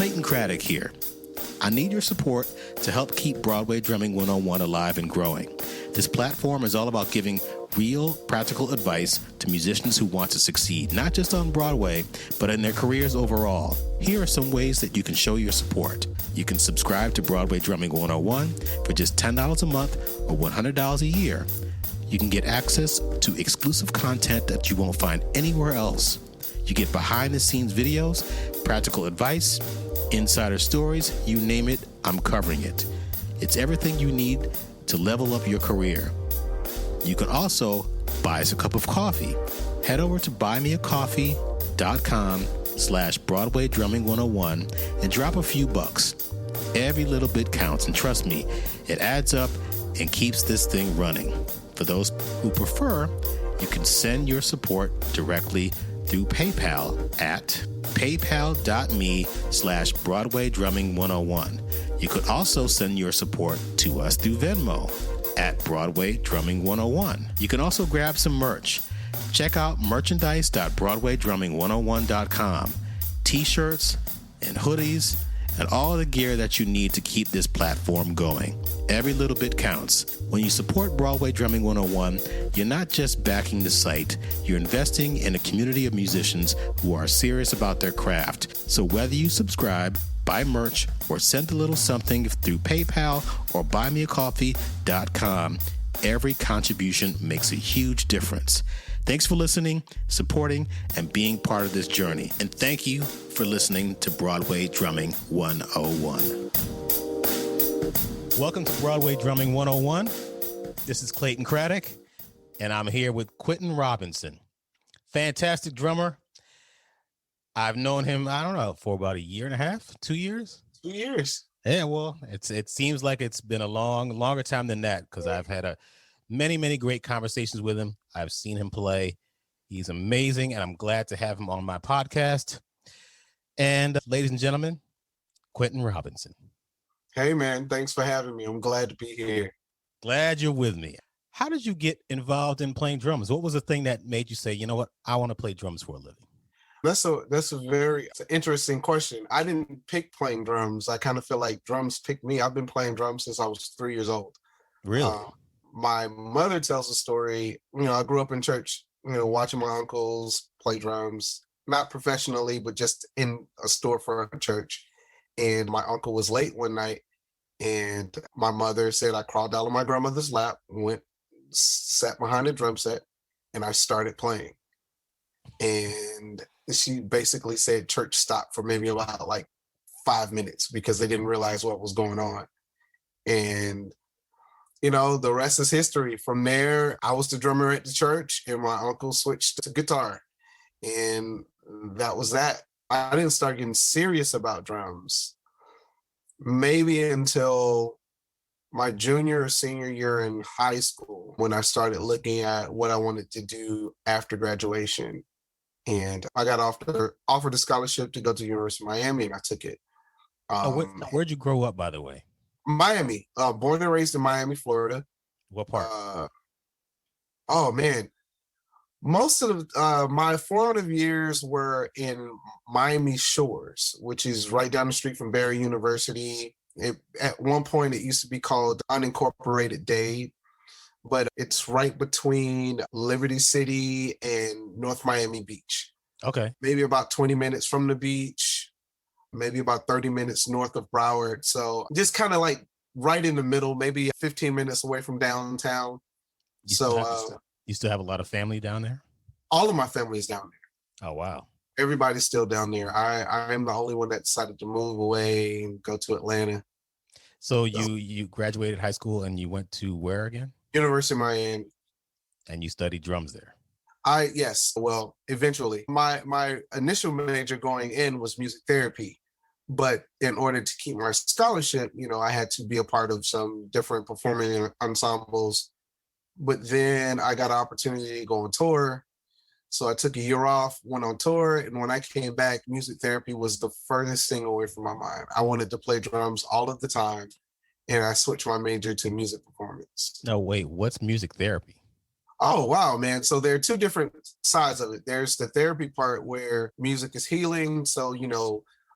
Clayton Craddock here. I need your support to help keep Broadway Drumming 101 alive and growing. This platform is all about giving real, practical advice to musicians who want to succeed, not just on Broadway, but in their careers overall. Here are some ways that you can show your support. You can subscribe to Broadway Drumming 101 for just $10 a month or $100 a year. You can get access to exclusive content that you won't find anywhere else. You get behind-the-scenes videos, practical advice, insider stories, you name it, I'm covering it. It's everything you need to level up your career. You can also buy us a cup of coffee. Head over to buymeacoffee.com/Broadway Drumming 101 and drop a few bucks. Every little bit counts, and trust me, it adds up and keeps this thing running. For those who prefer, you can send your support directly through PayPal at paypal.me/Broadway Drumming 101. You could also send your support to us through Venmo at Broadway Drumming 101. You can also grab some merch. Check out merchandise.BroadwayDrumming101.com. T-shirts and hoodies and all the gear that you need to keep this platform going. Every little bit counts. When you support Broadway Drumming 101, you're not just backing the site, you're investing in a community of musicians who are serious about their craft. So whether you subscribe, buy merch, or send a little something through PayPal or buymeacoffee.com, every contribution makes a huge difference. Thanks for listening, supporting, and being part of this journey. And thank you for listening to Broadway Drumming 101. Welcome to Broadway Drumming 101. This is Clayton Craddock, and I'm here with Quinton Robinson. Fantastic drummer. I've known him, I don't know, for about a year and a half, 2 years? 2 years. Yeah, well, it seems like it's been a longer time than that, because I've had many great conversations with him. I've seen him play. He's amazing, and I'm glad to have him on my podcast. And ladies and gentlemen, Quinton Robinson. Hey, man, thanks for having me. I'm glad to be here. Glad you're with me. How did you get involved in playing drums? What was the thing that made you say, you know what, I want to play drums for a living? That's a very interesting question. I didn't pick playing drums. I kind of feel like drums picked me. I've been playing drums since I was 3 years old. Really? My mother tells a story. I grew up in church, watching my uncles play drums, not professionally, but just in a store for a church. And my uncle was late one night, and my mother said I crawled out of my grandmother's lap, sat behind a drum set, and I started playing. And she basically said church stopped for maybe about 5 minutes because they didn't realize what was going on. And the rest is history. From there, I was the drummer at the church, and my uncle switched to guitar. And that was that. I didn't start getting serious about drums maybe until my junior or senior year in high school, when I started looking at what I wanted to do after graduation. And I got offered a scholarship to go to the University of Miami, and I took it. Where'd you grow up, by the way? Miami, born and raised in Miami, Florida. What part? Oh man, most of my formative years were in Miami Shores, which is right down the street from Barry University. At one point, it used to be called Unincorporated Dade, but it's right between Liberty City and North Miami Beach. Okay. Maybe about 20 minutes from the beach, maybe about 30 minutes north of Broward. So just kind of right in the middle, maybe 15 minutes away from downtown. You still have a lot of family down there? All of my family is down there. Oh, wow. Everybody's still down there. I am the only one that decided to move away and go to Atlanta. So you graduated high school and you went to where again? University of Miami. And you studied drums there? Yes. Well, eventually. My initial major going in was music therapy. But in order to keep my scholarship, I had to be a part of some different performing ensembles. But then I got an opportunity to go on tour. So I took a year off, went on tour, and when I came back, music therapy was the furthest thing away from my mind. I wanted to play drums all of the time, and I switched my major to music performance. No, wait, what's music therapy? Oh, wow, man. So there are two different sides of it. There's the therapy part where music is healing. So,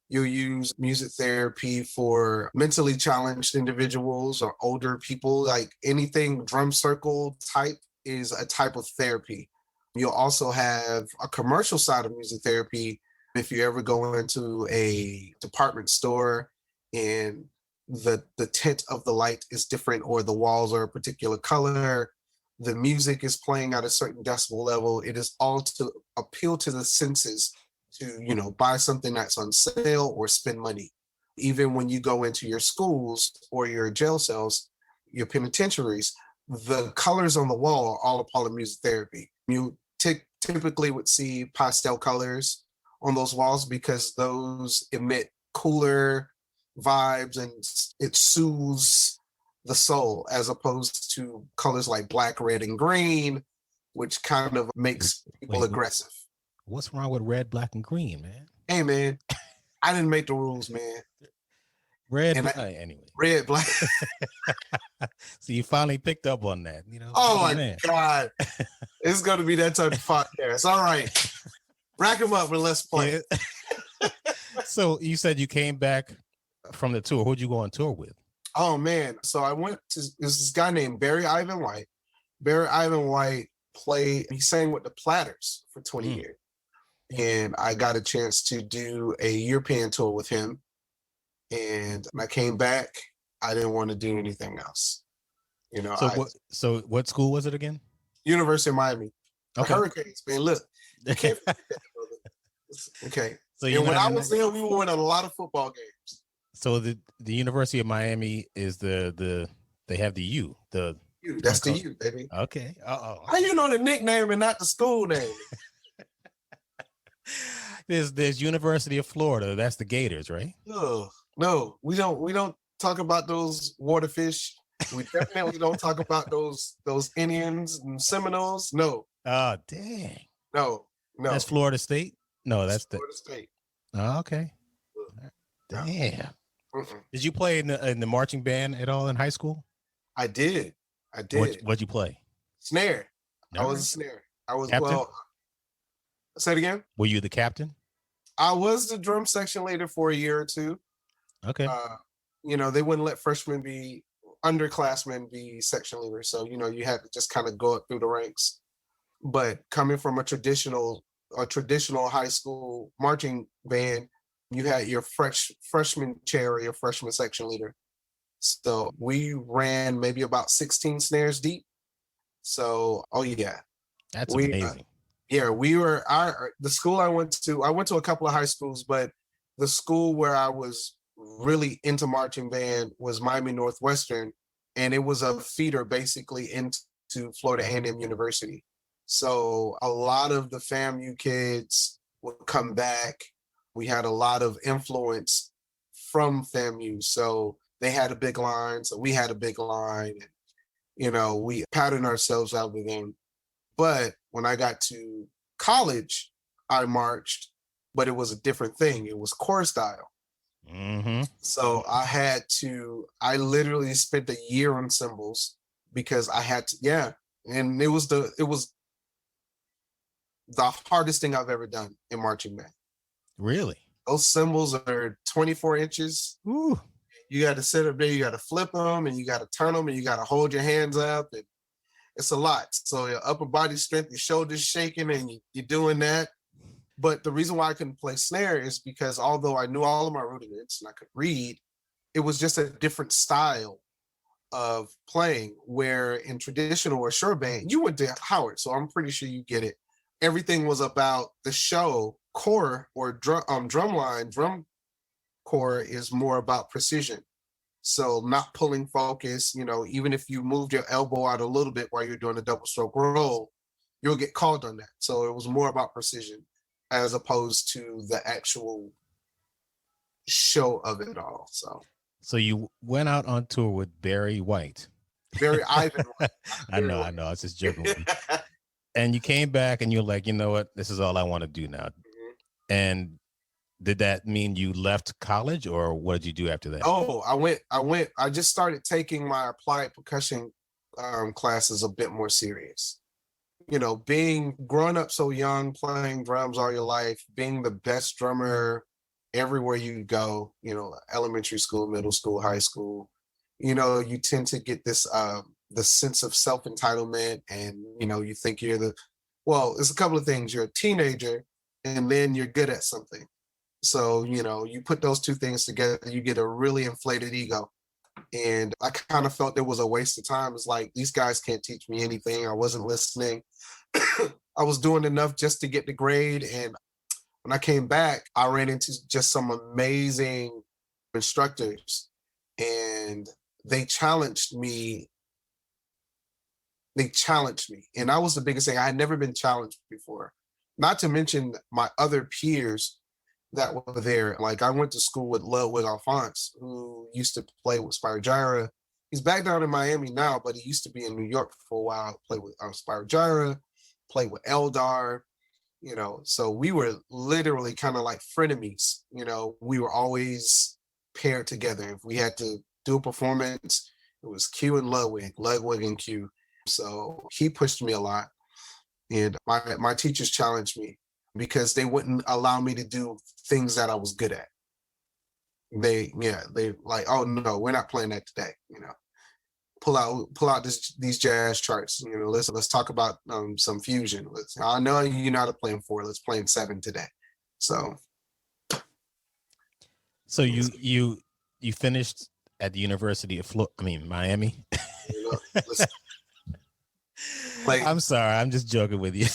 You'll use music therapy for mentally challenged individuals or older people, like anything drum circle type is a type of therapy. You'll also have a commercial side of music therapy. If you ever go into a department store and the tint of the light is different or the walls are a particular color, the music is playing at a certain decibel level, it is all to appeal to the senses to, buy something that's on sale or spend money. Even when you go into your schools or your jail cells, your penitentiaries, the colors on the wall are all a part of music therapy. You typically would see pastel colors on those walls because those emit cooler vibes and it soothes the soul, as opposed to colors like black, red, and green, which kind of makes people aggressive. What's wrong with red, black, and green, man? Hey, man, I didn't make the rules, man. Anyway. Red, black. So you finally picked up on that, Oh my God. It's going to be that type of podcast. All right. Rack them up and let's play. Yeah. So you said you came back from the tour. Who'd you go on tour with? Oh, man. So I went to this guy named Barry Ivan White. Barry Ivan White he sang with the Platters for 20 years. And I got a chance to do a European tour with him. And when I came back, I didn't want to do anything else. So what school was it again? University of Miami. Okay. Hurricanes, man. Look, you can't forget that, brother. Okay. So and when I was there, we were winning a lot of football games. So the University of Miami is they have the U. That's the U, baby. Okay. How you know the nickname and not the school name? There's University of Florida. That's the Gators, right? No, we don't talk about those waterfish. We definitely don't talk about those Indians and Seminoles. No. Oh, dang. No. That's Florida State? No, that's Florida State. Oh, okay. Damn. Did you play in the marching band at all in high school? I did. What'd you play? Snare. No. I was a snare. I was captain? Say it again. Were you the captain? I was the drum section leader for a year or two. Okay. They wouldn't let underclassmen be section leaders. So, you had to just kind of go up through the ranks. But coming from a traditional high school marching band, you had your freshman chair or your freshman section leader. So we ran maybe about 16 snares deep. So, that's amazing. We were the school I went to a couple of high schools, but the school where I was really into marching band was Miami Northwestern, and it was a feeder basically into Florida A&M University. So a lot of the FAMU kids would come back. We had a lot of influence from FAMU. So they had a big line, so we had a big line. And, we patterned ourselves out with them. But when I got to college, I marched, but it was a different thing. It was corps style. Mm-hmm. So I literally spent a year on cymbals because I had to, and it was the hardest thing I've ever done in marching band. Really? Those cymbals are 24 inches. Ooh. You got to sit up there, you got to flip them, and you got to turn them, and you got to hold your hands up, and it's a lot. So your upper body strength, your shoulders shaking, and you're doing that. But the reason why I couldn't play snare is because although I knew all of my rudiments and I could read, it was just a different style of playing, where in traditional or shore band, you went to Howard, so I'm pretty sure you get it. Everything was about the show. Core or drum core is more about precision. So not pulling focus, even if you moved your elbow out a little bit while you're doing a double stroke roll, you'll get called on that. So it was more about precision as opposed to the actual show of it all. So you went out on tour with Barry White. Barry Ivan White. I know. I was just joking with you. And you came back and you're like, you know what? This is all I want to do now. Mm-hmm. And did that mean you left college, or what did you do after that? Oh, I just started taking my applied percussion classes a bit more serious. Growing up so young, playing drums all your life, being the best drummer everywhere you go, elementary school, middle school, high school, you tend to get this the sense of self-entitlement, and you think well, it's a couple of things. You're a teenager and then you're good at something. So, you put those two things together, you get a really inflated ego. And I kind of felt it was a waste of time. It's like, these guys can't teach me anything. I wasn't listening. I was doing enough just to get the grade. And when I came back, I ran into just some amazing instructors, and they challenged me. And that was the biggest thing. I had never been challenged before. Not to mention my other peers that were there. Like, I went to school with Ludwig Alphonse, who used to play with Spyro Gyra. He's back down in Miami now, but he used to be in New York for a while. Played with Spyro Gyra, played with Eldar. So we were literally kind of like frenemies. We were always paired together. If we had to do a performance, it was Q and Ludwig and Q. So he pushed me a lot. And my teachers challenged me because they wouldn't allow me to do things that I was good at. They like, oh no, we're not playing that today. Pull out these jazz charts. Let's talk about some fusion. I know you know how to play in 4. Let's play in 7 today. So you finished at the University of Miami. Listen, like, I'm sorry, I'm just joking with you.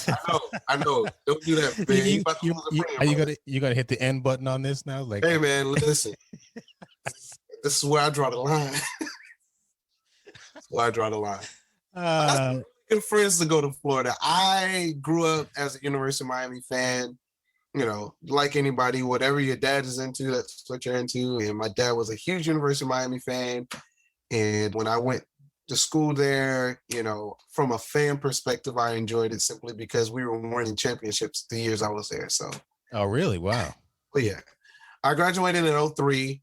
I know. Don't do that, man. You gonna hit the end button on this now? Like, hey man, listen. This is where I draw the line. I got good friends to go to Florida. I grew up as a University of Miami fan. Like anybody, whatever your dad is into, that's what you're into. And my dad was a huge University of Miami fan. And when I went to school there, from a fan perspective, I enjoyed it simply because we were winning championships the years I was there. So. Oh, really? Wow. But yeah, I graduated in 2003,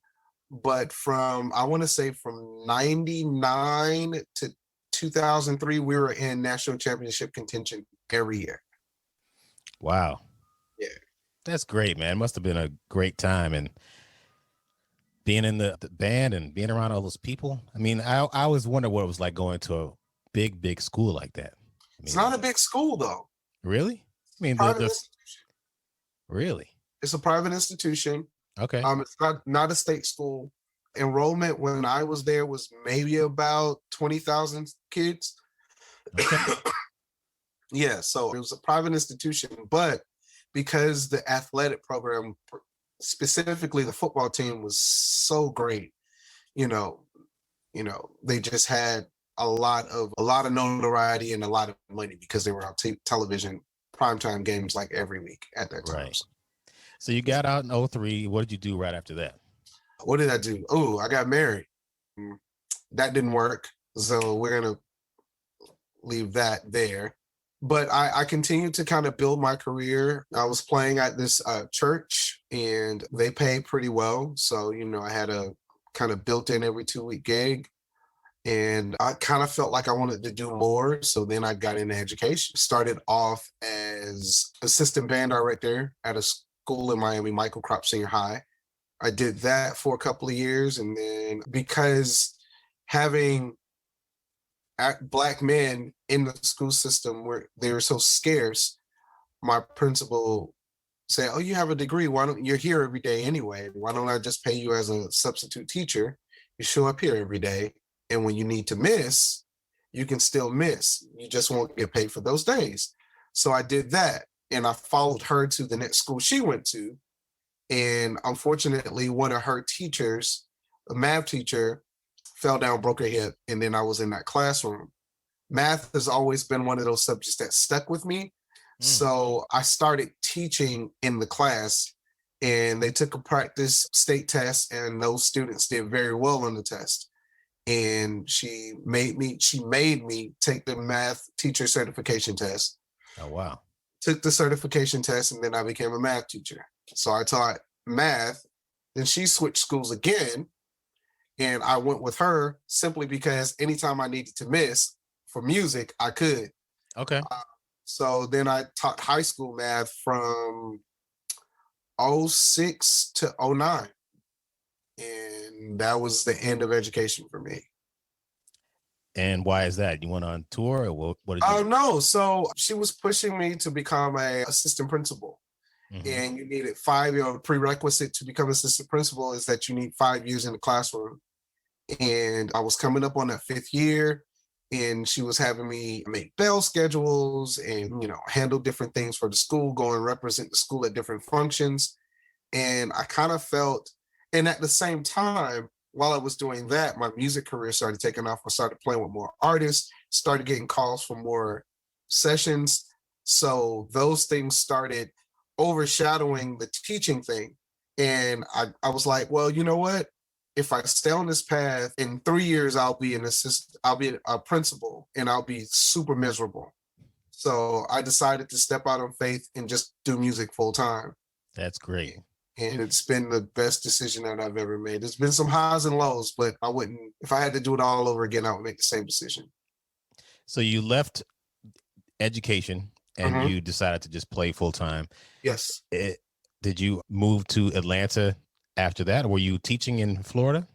but I want to say from 99 to 2003, we were in national championship contention every year. Wow. Yeah. That's great, man. Must have been a great time. And being in the band and being around all those people. I mean, I always wonder what it was like going to a big school like that. It's not a big school, though. Really? I mean, really? It's a private institution. Okay. It's not a state school. Enrollment when I was there was maybe about 20,000 kids. Okay. Yeah, so it was a private institution, but because the athletic program, specifically the football team, was so great, they just had a lot of notoriety and a lot of money because they were on television primetime games like every week at that time. Right. So you got out in 2003. What did you do right after that? What did I do? Oh, I got married. That didn't work. So we're going to leave that there. But I continued to kind of build my career. I was playing at this church, and they pay pretty well. So, I had a kind of built-in every 2-week gig. And I kind of felt like I wanted to do more. So then I got into education. Started off as assistant band director at a school in Miami, Michael Crop Senior High. I did that for a couple of years. And then because having Black men in the school system where they were so scarce, my principal said, oh, you have a degree. You're here every day anyway. Why don't I just pay you as a substitute teacher? You show up here every day. And when you need to miss, you can still miss. You just won't get paid for those days. So I did that. And I followed her to the next school she went to. And unfortunately, one of her teachers, a math teacher, fell down, broke her hip. And then I was in that classroom. Math has always been one of those subjects that stuck with me. So I started teaching in the class, and they took a practice state test, and those students did very well on the test. And she made me take the math teacher certification test. Oh, wow. Took the certification test, and then I became a math teacher. So I taught math. Then she switched schools again, and I went with her simply because anytime I needed to miss for music, I could. Okay. So then I taught high school math from '06 to '09. And that was the end of education for me. And why is that? You went on tour, or what did you Oh, do? no. So she was pushing me to become a assistant principal. Mhm. And you needed 5 year prerequisite to become assistant principal is that you need 5 years in the classroom. And I was coming up on that 5th year, and she was having me make bell schedules and, handle different things for the school, go and represent the school at different functions. And I kind of felt, and at the same time, while I was doing that, my music career started taking off. I started playing with more artists, started getting calls for more sessions. So those things started overshadowing the teaching thing. And I was like, well, you know what? If I stay on this path, in 3 years, I'll be an assistant, I'll be a principal, and I'll be super miserable. So I decided to step out on faith and just do music full time. That's great. And it's been the best decision that I've ever made. There's been some highs and lows, but I wouldn't, if I had to do it all over again, I would make the same decision. So you left education and you decided to just play full time. Yes. Did you move to Atlanta after that, or were you teaching in Florida?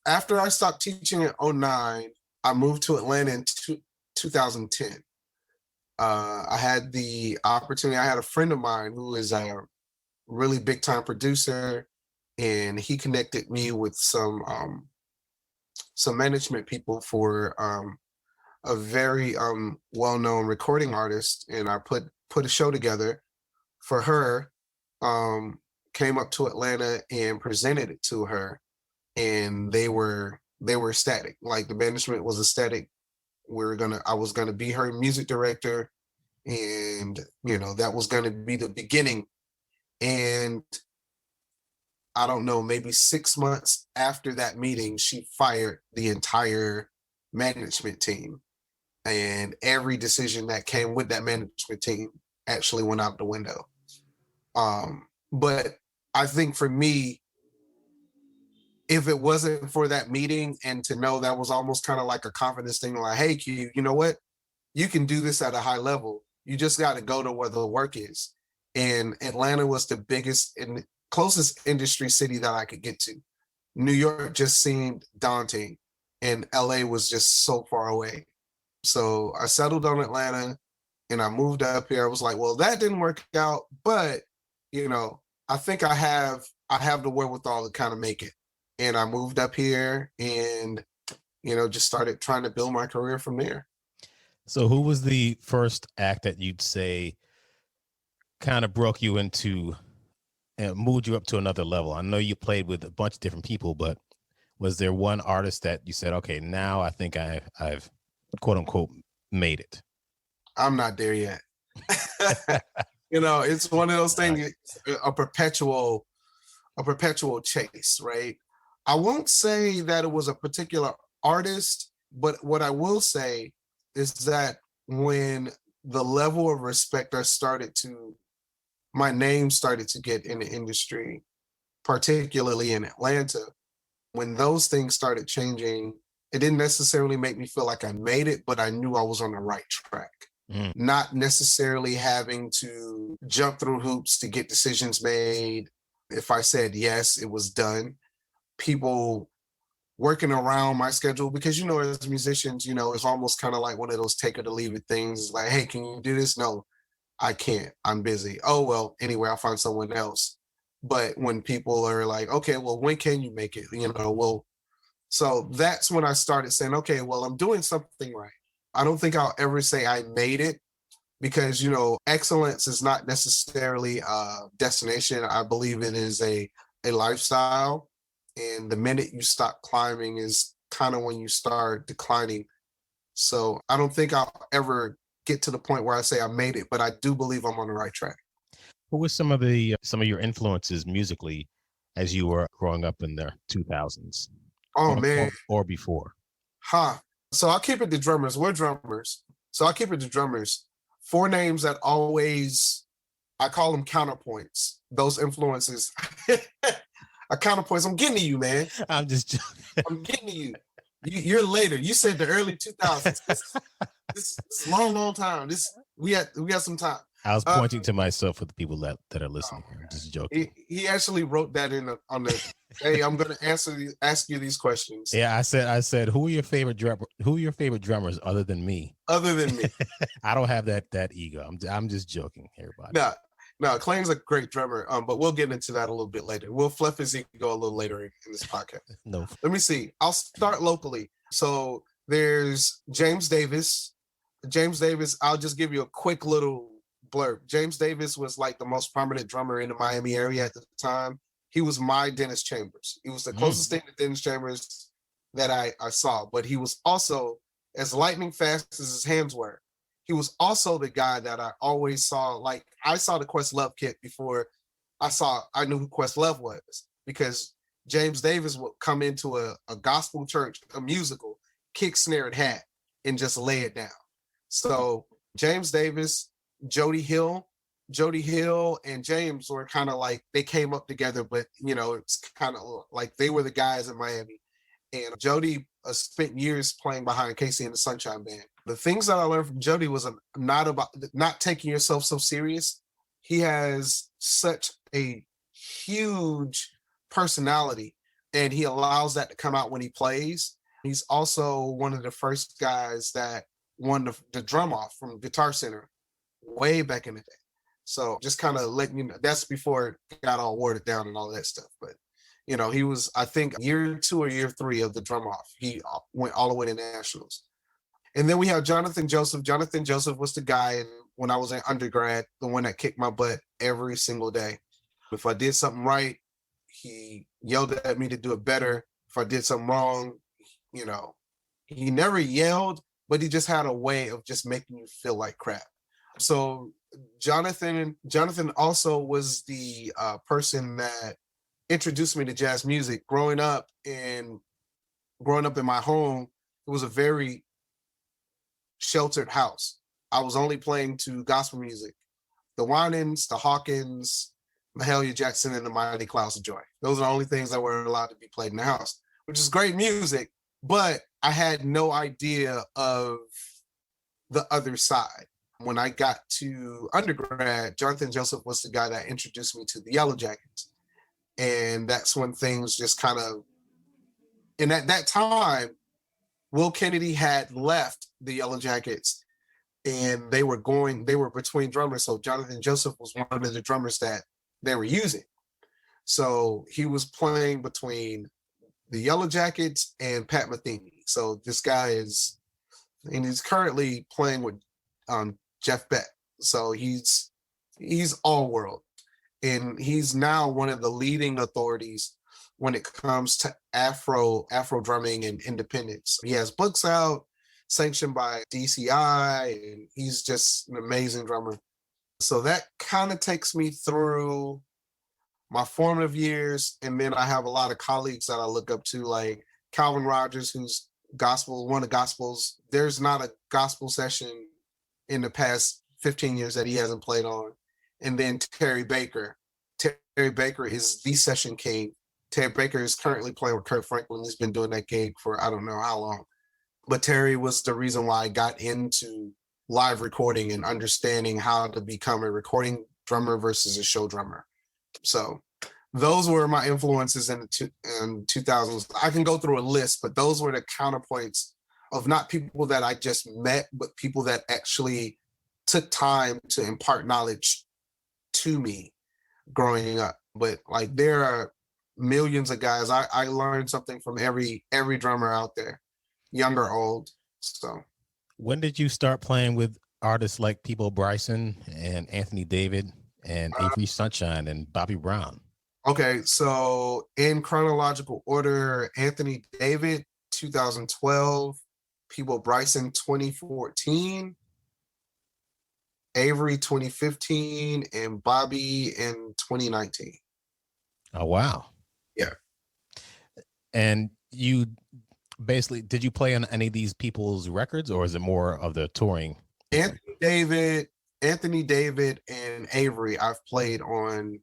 After I stopped teaching in '09, I moved to Atlanta in 2010. I had the opportunity. I had a friend of mine who is a really big time producer, and he connected me with some management people for a very well-known recording artist, and I put a show together for her. Came up to Atlanta and presented it to her, and they were ecstatic. Like, the management was ecstatic. I was gonna be her music director, and that was gonna be the beginning. And I don't know, maybe 6 months after that meeting, she fired the entire management team. And every decision that came with that management team actually went out the window. But I think for me, if it wasn't for that meeting, and to know that was almost kind of like a confidence thing, like, hey, Q, you know what? You can do this at a high level. You just got to go to where the work is. And Atlanta was the biggest and closest industry city that I could get to. New York just seemed daunting, and LA was just so far away. So I settled on Atlanta, and I moved up here. I was like, well, that didn't work out, but I think I have the wherewithal to kind of make it. And I moved up here, and just started trying to build my career from there. So who was the first act that you'd say kind of broke you into and moved you up to another level? I know you played with a bunch of different people, but was there one artist that you said, okay, now I think I've quote unquote made it? I'm not there yet. It's one of those things, a perpetual chase, right? I won't say that it was a particular artist, but what I will say is that when the level of respect my name started to get in the industry, particularly in Atlanta, when those things started changing, it didn't necessarily make me feel like I made it, but I knew I was on the right track. Not necessarily having to jump through hoops to get decisions made. If I said yes, it was done. People working around my schedule, because as musicians, it's almost kind of like one of those take it or leave it things. It's like, hey, can you do this? No, I can't. I'm busy. Oh, well, anyway, I'll find someone else. But when people are like, okay, well, when can you make it? So that's when I started saying, okay, well, I'm doing something right. I don't think I'll ever say I made it, because, excellence is not necessarily a destination. I believe it is a lifestyle. And the minute you stop climbing is kind of when you start declining. So I don't think I'll ever get to the point where I say I made it, but I do believe I'm on the right track. Who was some of your influences musically as you were growing up in the 2000s? Oh, man. Or before? So I'll keep it to drummers. We're drummers. So I'll keep it to drummers. 4 names that always, I call them counterpoints. Those influences are counterpoints. I'm getting to you, man. I'm just joking. I'm getting to you. You're later. You said the early 2000s. This is a long, long time. We got some time. I was pointing to myself for the people that are listening. I'm just joking. He actually wrote that on the. Hey, I'm going to ask you these questions. Yeah, I said, who are your favorite drummers other than me? Other than me, I don't have that ego. I'm just joking, everybody. No, Clayton's a great drummer. But we'll get into that a little bit later. We'll fluff his ego a little later in this podcast. No. Let me see. I'll start locally. So there's James Davis. James Davis, I'll just give you a quick little blurb. James Davis was like the most prominent drummer in the Miami area at the time. He was my Dennis Chambers. He was the closest thing to Dennis Chambers that I saw, but he was also as lightning fast as his hands were. He was also the guy that I always saw. Like, I saw the Questlove kit before I knew who Questlove was, because James Davis would come into a gospel church, a musical, kick, snare, and hat, and just lay it down. So James Davis, Jody Hill and James were kind of like, they came up together, but it's kind of like they were the guys in Miami. And Jody spent years playing behind Casey and the Sunshine Band. The things that I learned from Jody was not taking yourself so serious. He has such a huge personality, and he allows that to come out when he plays. He's also one of the first guys that won the drum off from Guitar Center way back in the day. So just kind of letting you know, that's before it got all watered down and all that stuff. But he was, I think, year 2 or year 3 of the drum off. He went all the way to nationals. And then we have Jonathan Joseph. Jonathan Joseph was the guy when I was in undergrad, the one that kicked my butt every single day. If I did something right, he yelled at me to do it better. If I did something wrong, he never yelled, but he just had a way of just making you feel like crap. So Jonathan also was the person that introduced me to jazz music. Growing up in my home, it was a very sheltered house. I was only playing to gospel music, the Winans, the Hawkins, Mahalia Jackson, and the Mighty Clouds of Joy. Those are the only things that were allowed to be played in the house, which is great music, but I had no idea of the other side. When I got to undergrad, Jonathan Joseph was the guy that introduced me to the Yellow Jackets. And that's when things just kind of, and at that time, Will Kennedy had left the Yellow Jackets, and they were between drummers. So Jonathan Joseph was one of the drummers that they were using. So he was playing between the Yellow Jackets and Pat Metheny. So this guy he's currently playing with Jeff Beck. So he's all world. And he's now one of the leading authorities when it comes to Afro drumming and independence. He has books out sanctioned by DCI, and he's just an amazing drummer. So that kind of takes me through my formative years. And then I have a lot of colleagues that I look up to, like Calvin Rogers, who's one of gospels. There's not a gospel session in the past 15 years that he hasn't played on. And then Terry Baker. Terry Baker is the session king. Terry Baker is currently playing with Kurt Franklin. He's been doing that gig for I don't know how long. But Terry was the reason why I got into live recording and understanding how to become a recording drummer versus a show drummer. So those were my influences in the 2000s. I can go through a list, but those were the counterpoints of not people that I just met, but people that actually took time to impart knowledge to me growing up. But like, there are millions of guys. I learned something from every drummer out there, young or old. So when did you start playing with artists like Peabo Bryson and Anthony David and Avery Sunshine and Bobby Brown? Okay, so in chronological order, Anthony David 2012, Peabo Bryson 2014, Avery 2015, and Bobby in 2019. Oh, wow. Yeah. And you basically, did you play on any of these people's records, or is it more of the touring? Anthony David and Avery, I've played on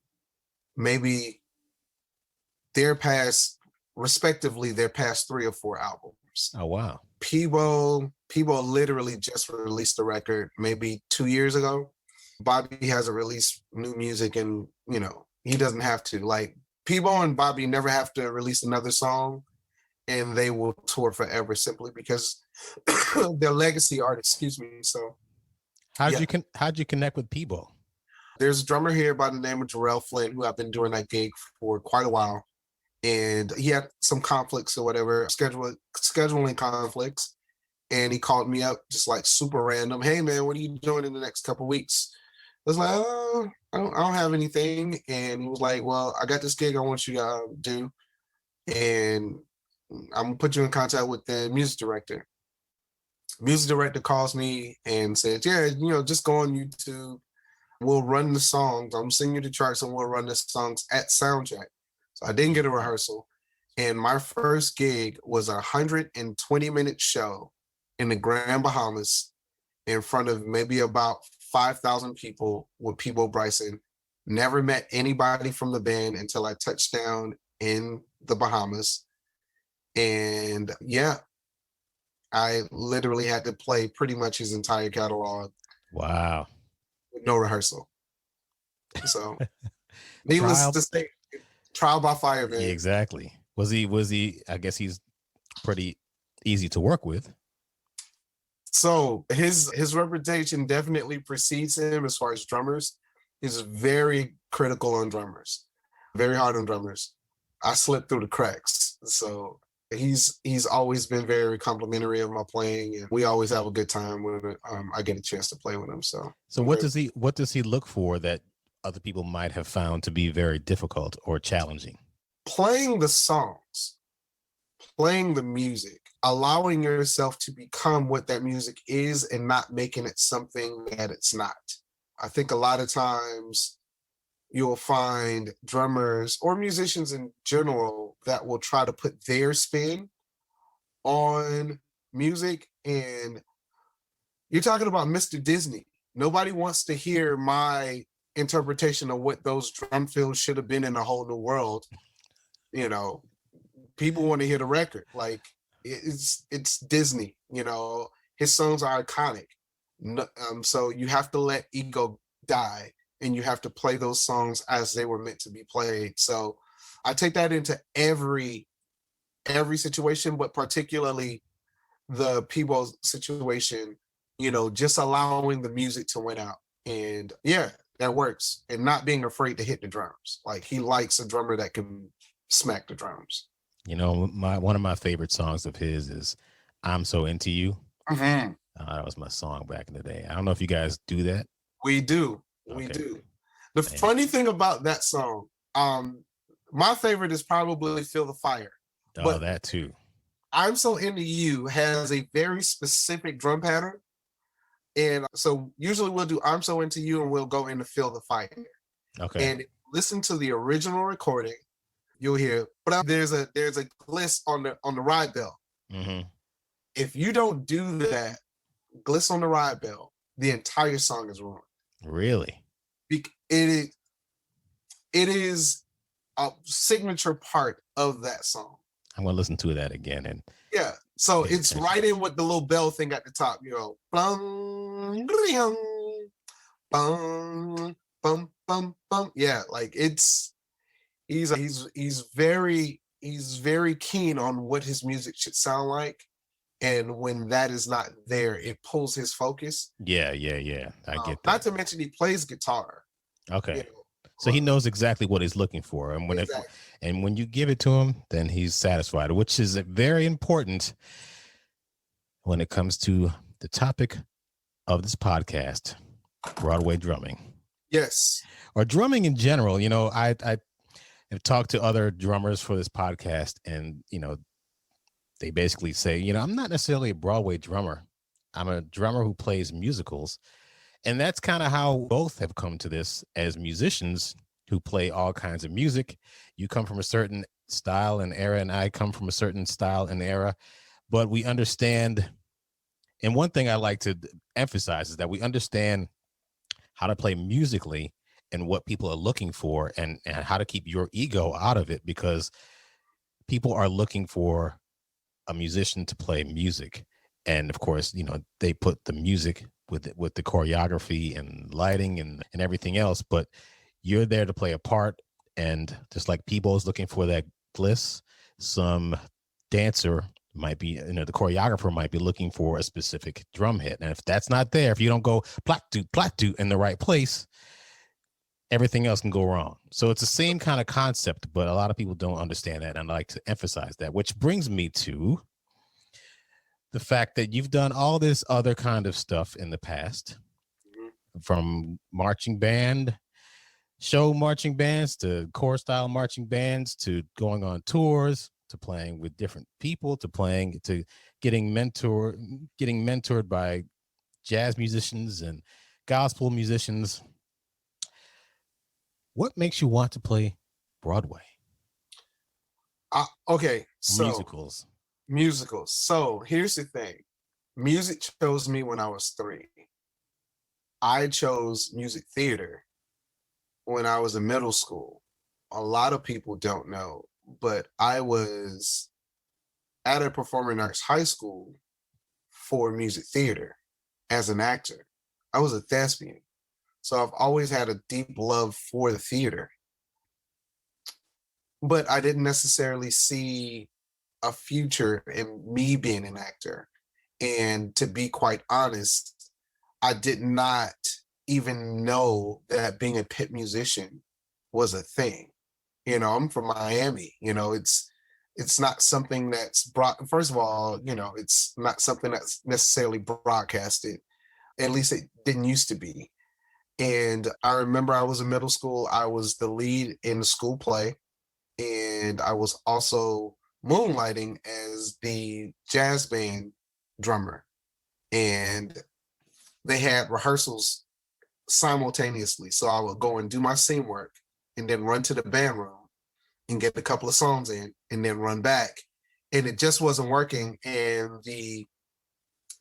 maybe respectively their past 3 or 4 albums. Oh, wow. Peabo literally just released a record maybe 2 years ago. Bobby hasn't released new music, and he doesn't have to. Like, Peabo and Bobby never have to release another song, and they will tour forever simply because they're legacy artists. Excuse me. So yeah, how'd you connect with Peabo? there's a drummer here by the name of Jarrell Flynn who I've been doing that gig for quite a while, and he had some conflicts or whatever, scheduling conflicts, and he called me up just like super random. Hey man, what are you doing in the next couple of weeks? I was like, oh, I don't have anything. And he was like, well, I got this gig I want you to do, and I'm gonna put you in contact with the music director. Music director calls me and says, yeah, just go on YouTube. We'll run the songs. I'm sending you the charts and we'll run the songs at soundcheck. So I didn't get a rehearsal. And my first gig was a 120-minute show in the Grand Bahamas in front of maybe about 5,000 people with Peabo Bryson. Never met anybody from the band until I touched down in the Bahamas. And yeah, I literally had to play pretty much his entire catalog. Wow. With no rehearsal. So needless to say, trial by fire, man. Exactly. Was he, I guess he's pretty easy to work with. So his reputation definitely precedes him as far as drummers. He's very critical on drummers, very hard on drummers. I slipped through the cracks. So he's always been very complimentary of my playing, and we always have a good time when I get a chance to play with him. So what does he look for that other people might have found to be very difficult or challenging? Playing the songs, playing the music, allowing yourself to become what that music is and not making it something that it's not. I think a lot of times you'll find drummers or musicians in general that will try to put their spin on music. And you're talking about Mr. Disney. Nobody wants to hear my interpretation of what those drum fills should have been in A Whole New World. People want to hear the record. Like, it's Disney, his songs are iconic. So you have to let ego die, and you have to play those songs as they were meant to be played. So I take that into every situation, but particularly the Peabo situation, just allowing the music to win out. And yeah, that works. And not being afraid to hit the drums. Like, he likes a drummer that can smack the drums. One of my favorite songs of his is I'm So Into You. Mm-hmm. That was my song back in the day. I don't know if you guys do that. We do. We do. The funny thing about that song, my favorite is probably Feel the Fire. Oh, but that too. I'm So Into You has a very specific drum pattern. And so usually we'll do I'm So Into You and we'll go into Feel the Fire. Okay. And listen to the original recording, you'll hear, but there's a gliss on the ride bell. Mm-hmm. If you don't do that gliss on the ride bell, the entire song is ruined. Really? It is a signature part of that song. I'm gonna listen to that again. And yeah, so it's right in with the little bell thing at the top. Bum, bum, bum, bum, bum. Yeah, like he's very keen on what his music should sound like. And when that is not there, it pulls his focus. Yeah. I get that. Not to mention he plays guitar. Okay. So he knows exactly what he's looking for. And when you give it to him, then he's satisfied, which is very important when it comes to the topic of this podcast, Broadway drumming. Yes. Or drumming in general. I have talked to other drummers for this podcast, and, they basically say, I'm not necessarily a Broadway drummer. I'm a drummer who plays musicals. And that's kind of how both have come to this as musicians who play all kinds of music. You come from a certain style and era, and I come from a certain style and era. But we understand, and one thing I like to emphasize is that we understand how to play musically and what people are looking for, and how to keep your ego out of it, because people are looking for a musician to play music. And of course, they put the music with the choreography and lighting and everything else, but you're there to play a part. And just like Peebo's looking for that bliss, some dancer might be, the choreographer might be looking for a specific drum hit. And if that's not there, if you don't go plot do in the right place, everything else can go wrong. So it's the same kind of concept, but a lot of people don't understand that. And I like to emphasize that, which brings me to the fact that you've done all this other kind of stuff in the past, from marching band, show marching bands, to core style marching bands, to going on tours, to playing with different people, to getting mentored by jazz musicians and gospel musicians. What makes you want to play Broadway? Okay, so musicals. So here's the thing. Music chose me when I was 3. I chose music theater when I was in middle school. A lot of people don't know, but I was at a performing arts high school for music theater as an actor. I was a thespian. So I've always had a deep love for the theater. But I didn't necessarily see a future in me being an actor. And to be quite honest, I did not even know that being a pit musician was a thing. I'm from Miami. It's not something that's first of all, it's not something that's necessarily broadcasted. At least it didn't used to be. And I remember I was in middle school. I was the lead in the school play. And I was also moonlighting as the jazz band drummer. And they had rehearsals simultaneously. So I would go and do my scene work and then run to the band room and get a couple of songs in and then run back. And it just wasn't working. And the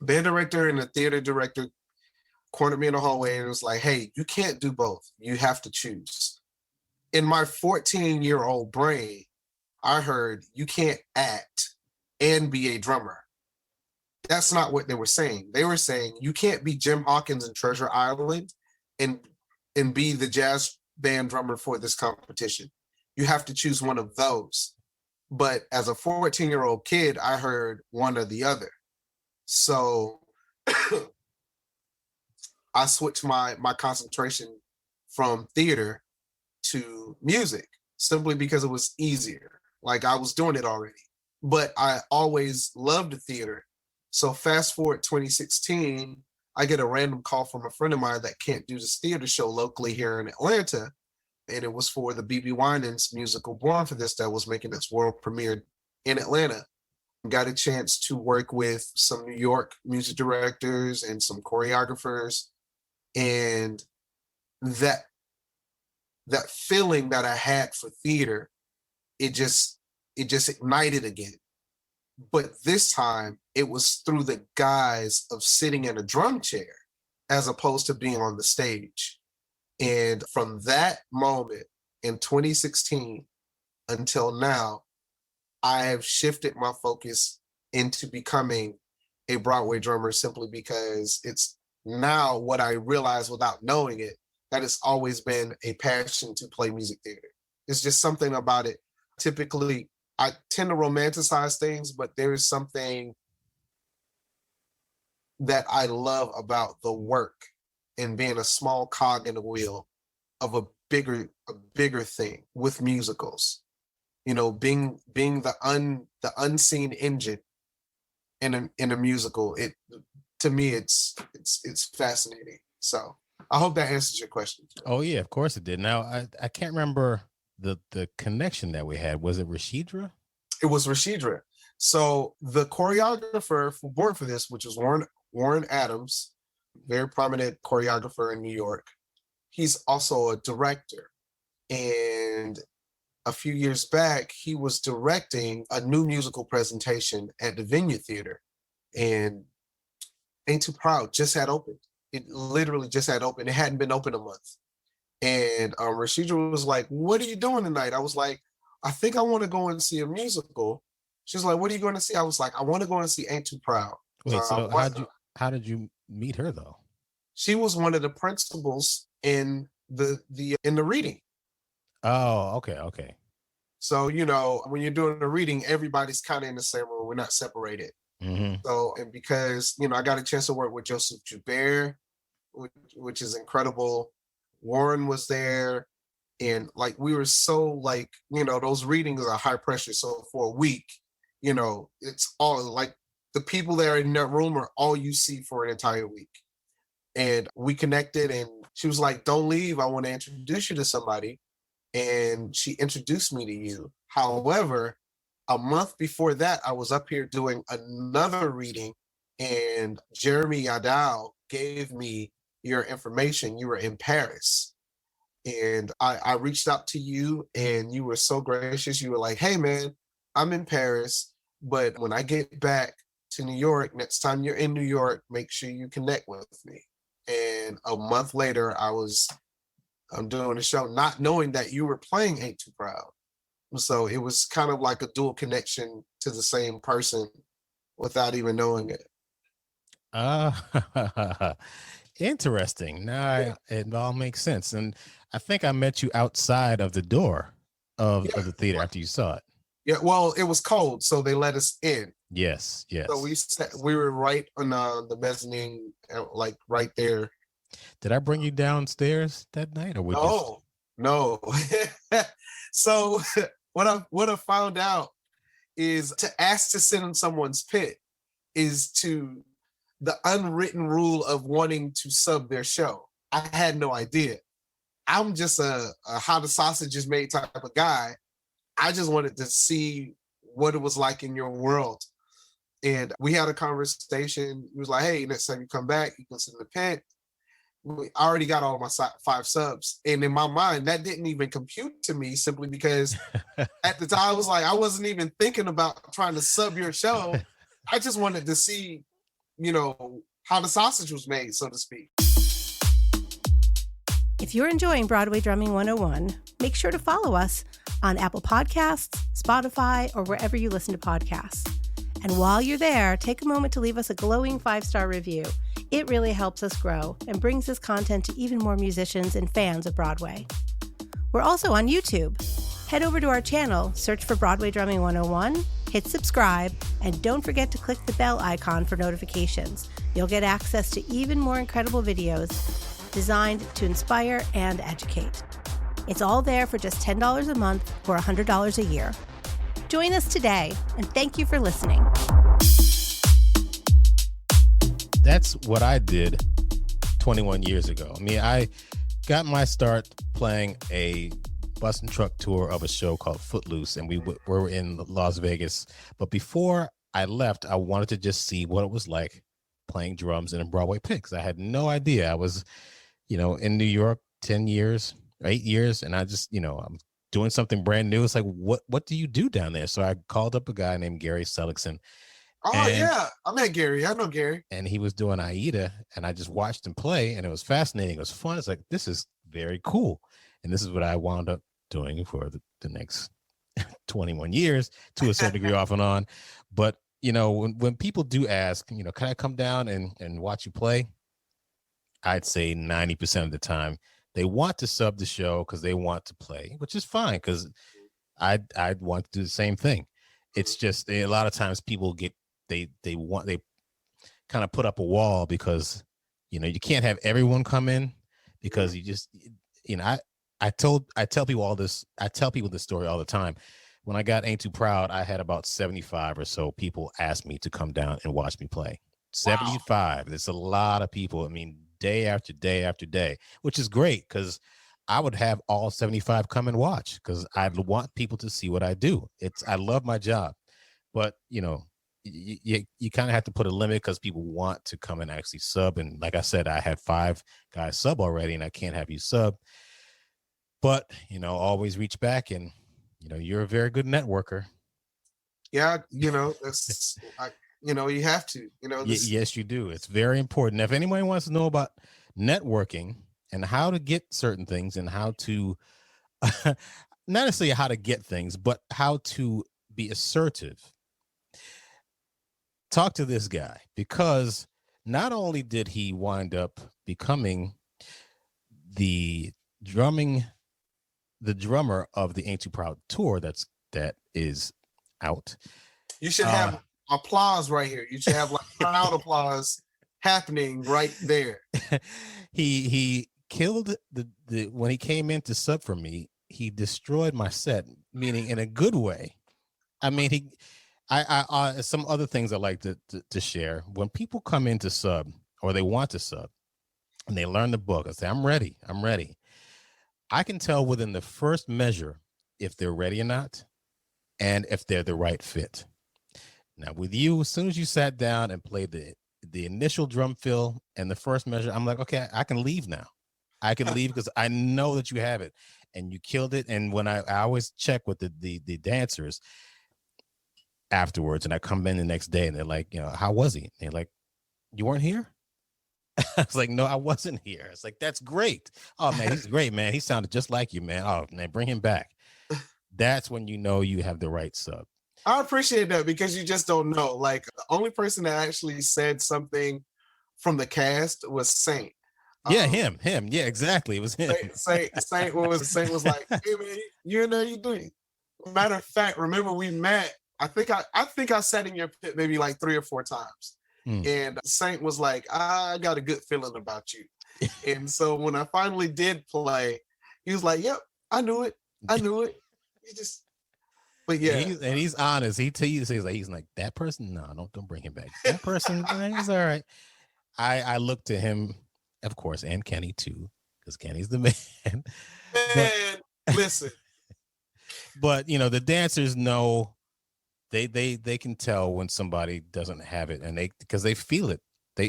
band director and the theater director cornered me in the hallway and was like, hey, you can't do both. You have to choose. In my 14-year-old brain, I heard you can't act and be a drummer. That's not what they were saying. They were saying you can't be Jim Hawkins in Treasure Island and be the jazz band drummer for this competition. You have to choose one of those. But as a 14-year-old kid, I heard one or the other. So I switched my concentration from theater to music simply because it was easier. Like I was doing it already, but I always loved the theater. So fast forward 2016, I get a random call from a friend of mine that can't do this theater show locally here in Atlanta. And it was for the BB Winans musical Born for This that was making its world premiere in Atlanta. Got a chance to work with some New York music directors and some choreographers. And that feeling that I had for theater, it just ignited again. But this time it was through the guise of sitting in a drum chair as opposed to being on the stage. And from that moment in 2016 until now, I have shifted my focus into becoming a Broadway drummer simply because it's now what I realize without knowing it, that it's always been a passion to play music theater. It's just something about it. Typically, I tend to romanticize things, but there is something that I love about the work and being a small cog in the wheel of a bigger thing with musicals. Being the unseen engine in a musical. To me, it's fascinating. So I hope that answers your question. Oh yeah, of course it did. Now I can't remember the connection that we had. Was it Rashidra? It was Rashidra. So the choreographer for Born for This, which was Warren Adams, very prominent choreographer in New York. He's also a director. And a few years back, he was directing a new musical presentation at the Vineyard Theater. And Ain't Too Proud just had opened. It literally just had opened. It hadn't been open a month. And Rashidra was like, what are you doing tonight? I was like, I think I want to go and see a musical. She's like, what are you going to see? I was like, I want to go and see Ain't Too Proud. Wait, so how did you meet her though? She was one of the principals in the reading. Oh, okay. So, when you're doing a reading, everybody's kind of in the same room. We're not separated. Mm-hmm. So, and because, I got a chance to work with Joseph Joubert, which is incredible. Warren was there. And like, we were so like, those readings are high pressure. So for a week, it's all like the people that are in that room are all you see for an entire week. And we connected, and she was like, don't leave. I want to introduce you to somebody. And she introduced me to you. However, a month before that, I was up here doing another reading, and Jeremy Yadal gave me your information. You were in Paris. And I reached out to you, and you were so gracious. You were like, hey, man, I'm in Paris, but when I get back to New York, next time you're in New York, make sure you connect with me. And a month later, I'm doing a show, not knowing that you were playing Ain't Too Proud. So it was kind of like a dual connection to the same person without even knowing it. Interesting. Now it all makes sense. And I think I met you outside of the door of the theater after you saw it. Yeah, well, it was cold, so they let us in. Yes. So we were right on the mezzanine, like right there. Did I bring you downstairs that night, or No. So what I found out is to ask to sit in someone's pit is to the unwritten rule of wanting to sub their show. I had no idea. I'm just a how the sausage is made type of guy. I just wanted to see what it was like in your world. And we had a conversation. He was like, hey, next time you come back, you can sit in the pit. I already got all my 5 subs. And in my mind, that didn't even compute to me, simply because at the time I was like, I wasn't even thinking about trying to sub your show. I just wanted to see, how the sausage was made, so to speak. If you're enjoying Broadway Drumming 101, make sure to follow us on Apple Podcasts, Spotify, or wherever you listen to podcasts. And while you're there, take a moment to leave us a glowing 5-star review. It really helps us grow and brings this content to even more musicians and fans of Broadway. We're also on YouTube. Head over to our channel, search for Broadway Drumming 101, hit subscribe, and don't forget to click the bell icon for notifications. You'll get access to even more incredible videos designed to inspire and educate. It's all there for just $10 a month or $100 a year. Join us today, and thank you for listening. That's what I did 21 years ago. I mean, I got my start playing a bus and truck tour of a show called Footloose, and we were in Las Vegas. But before I left, I wanted to just see what it was like playing drums in a Broadway pit, because I had no idea. I was, in New York 8 years, and I just, I'm doing something brand new. It's like, what do you do down there? So I called up a guy named Gary Seligson. Yeah, I met Gary. I know Gary. And he was doing Aida, and I just watched him play, and it was fascinating. It was fun. It's like, this is very cool. And this is what I wound up doing for the next 21 years to a certain degree off and on. But, when people do ask, can I come down and watch you play? I'd say 90% of the time they want to sub the show because they want to play, which is fine, because I'd want to do the same thing. It's just a lot of times people they kind of put up a wall because, you can't have everyone come in, because you just, I tell people this story all the time. When I got Ain't Too Proud, I had about 75 or so people ask me to come down and watch me play. 75. Wow. There's a lot of people. I mean, day after day after day, which is great, because I would have all 75 come and watch, because I want people to see what I do. I love my job, but you kind of have to put a limit, because people want to come and actually sub. And like I said, I had 5 guys sub already, and I can't have you sub. But, always reach back, and, you're a very good networker. Yeah. That's, you have to, Yes, you do. It's very important. If anybody wants to know about networking and how to get certain things, and how to, not necessarily how to get things, but how to be assertive, talk to this guy, because not only did he wind up becoming the drummer of the Ain't Too Proud tour that is out. You should have applause right here. You should have like crowd applause happening right there. He killed the when he came in to sub for me, he destroyed my set, meaning in a good way. I mean, I some other things I like to share. When people come in to sub or they want to sub and they learn the book, I say, I'm ready. I can tell within the first measure if they're ready or not, and if they're the right fit. Now, with you, as soon as you sat down and played the initial drum fill and the first measure, I'm like, okay, I can leave now. I can leave because I know that you have it, and you killed it. And when I always check with the dancers afterwards, and I come in the next day, and they're like, how was he? And they're like, you weren't here? I was like, no, I wasn't here. It's like, that's great. Oh, man, he's great, man. He sounded just like you, man. Oh, man, bring him back. That's when you know you have the right sub. I appreciate that because you just don't know. Like, the only person that actually said something from the cast was Saint. Yeah, him. Yeah, exactly. It was him. Saint was like, hey, man, you in there, you doing? Matter of fact, remember we met. I think I sat in your pit maybe like 3 or 4 times. And Saint was like, I got a good feeling about you. And so when I finally did play, he was like, yep, I knew it. But yeah. And he's honest. He tell you, he's like, that person, no, don't bring him back. That person, he's all right. I look to him, of course, and Kenny too, because Kenny's the man. Listen. But the dancers know. They can tell when somebody doesn't have it, and because they feel it.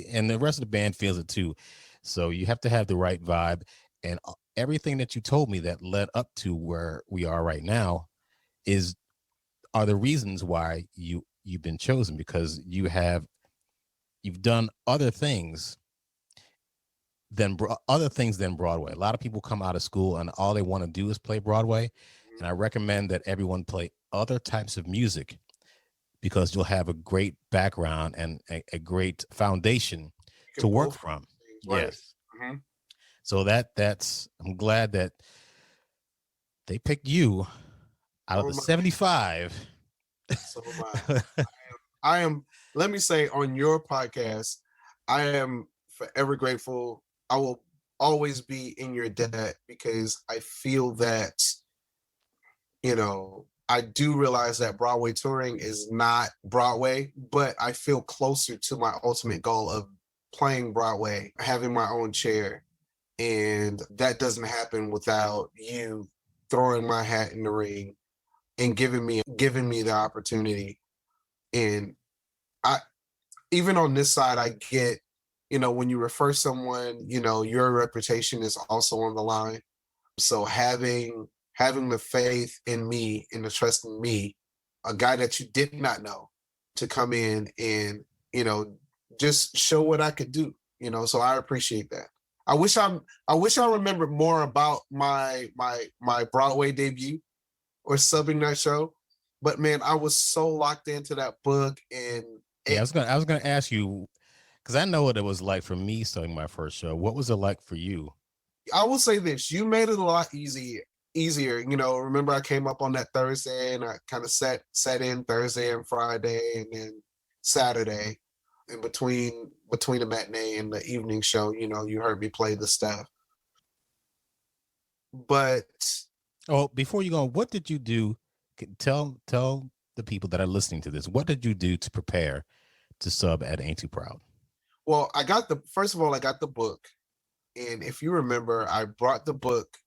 And the rest of the band feels it too. So you have to have the right vibe, and everything that you told me that led up to where we are right now are the reasons why you've been chosen, because you've done other things than Broadway. A lot of people come out of school and all they want to do is play Broadway, and I recommend that everyone play other types of music, because you'll have a great background and a great foundation to work from. Right. Yes. Mm-hmm. So I'm glad that they picked you out of the 75. So I am, let me say, on your podcast, I am forever grateful. I will always be in your debt, because I feel that, I do realize that Broadway touring is not Broadway, but I feel closer to my ultimate goal of playing Broadway, having my own chair. And that doesn't happen without you throwing my hat in the ring and giving me the opportunity. And even on this side, I get, when you refer someone, your reputation is also on the line. So having the faith in me and the trust in me, a guy that you did not know, to come in and, just show what I could do, so I appreciate that. I wish I remembered more about my Broadway debut or subbing that show, but man, I was so locked into that book. And I was gonna ask you, because I know what it was like for me subbing my first show. What was it like for you? I will say this: you made it a lot easier. Remember I came up on that Thursday, and I kind of sat in Thursday and Friday, and then Saturday, in between the matinee and the evening show. You heard me play the stuff. But before you go, what did you do? Tell the people that are listening to this, what did you do to prepare to sub at Ain't Too Proud? Well, I got the book, and if you remember, I brought the book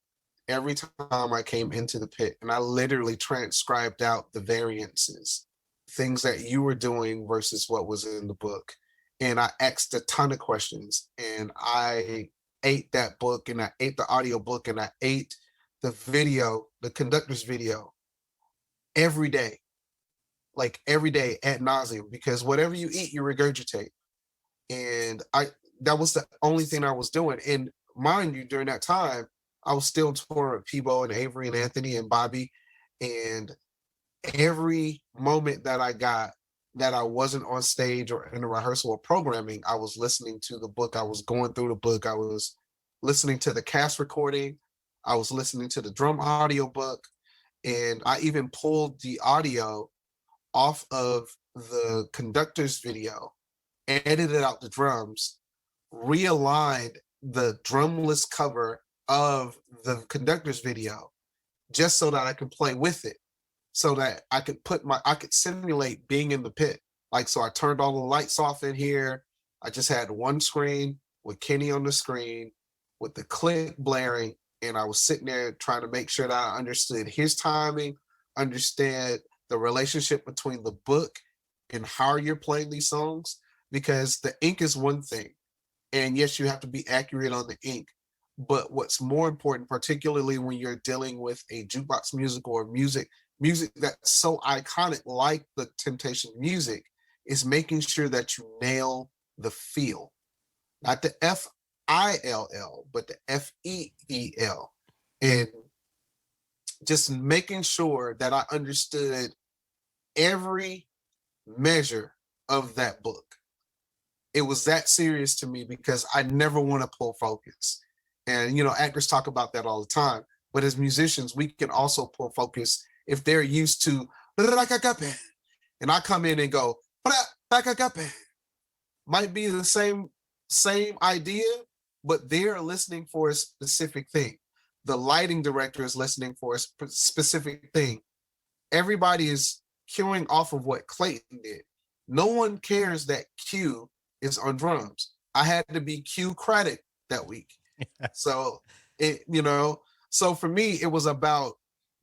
every time I came into the pit, and I literally transcribed out the variances, things that you were doing versus what was in the book. And I asked a ton of questions, and I ate that book, and I ate the audio book, and I ate the video, the conductor's video, every day ad nauseum, because whatever you eat, you regurgitate. And that was the only thing I was doing. And mind you, during that time, I was still touring with Peabo and Avery and Anthony and Bobby. And every moment that I got, that I wasn't on stage or in a rehearsal or programming, I was listening to the book. I was going through the book. I was listening to the cast recording. I was listening to the drum audio book. And I even pulled the audio off of the conductor's video, edited out the drums, realigned the drumless cover of the conductor's video just so that I could play with it, so that I could simulate being in the pit. Like, so I turned all the lights off in here. I just had one screen with Kenny on the screen with the click blaring. And I was sitting there trying to make sure that I understood his timing, understand the relationship between the book and how you're playing these songs, because the ink is one thing. And yes, you have to be accurate on the ink. But what's more important, particularly when you're dealing with a jukebox music or music that's so iconic like the Temptation music, is making sure that you nail the feel. Not the F-I-L-L, but the F-E-E-L. And just making sure that I understood every measure of that book. It was that serious to me because I never want to pull focus. And, you know, actors talk about that all the time. But as musicians, we can also pull focus if they're used to, and I come in and go, might be the same idea, but they're listening for a specific thing. The lighting director is listening for a specific thing. Everybody is cueing off of what Clayton did. No one cares that Q is on drums. I had to be Q credit that week. So so for me, it was about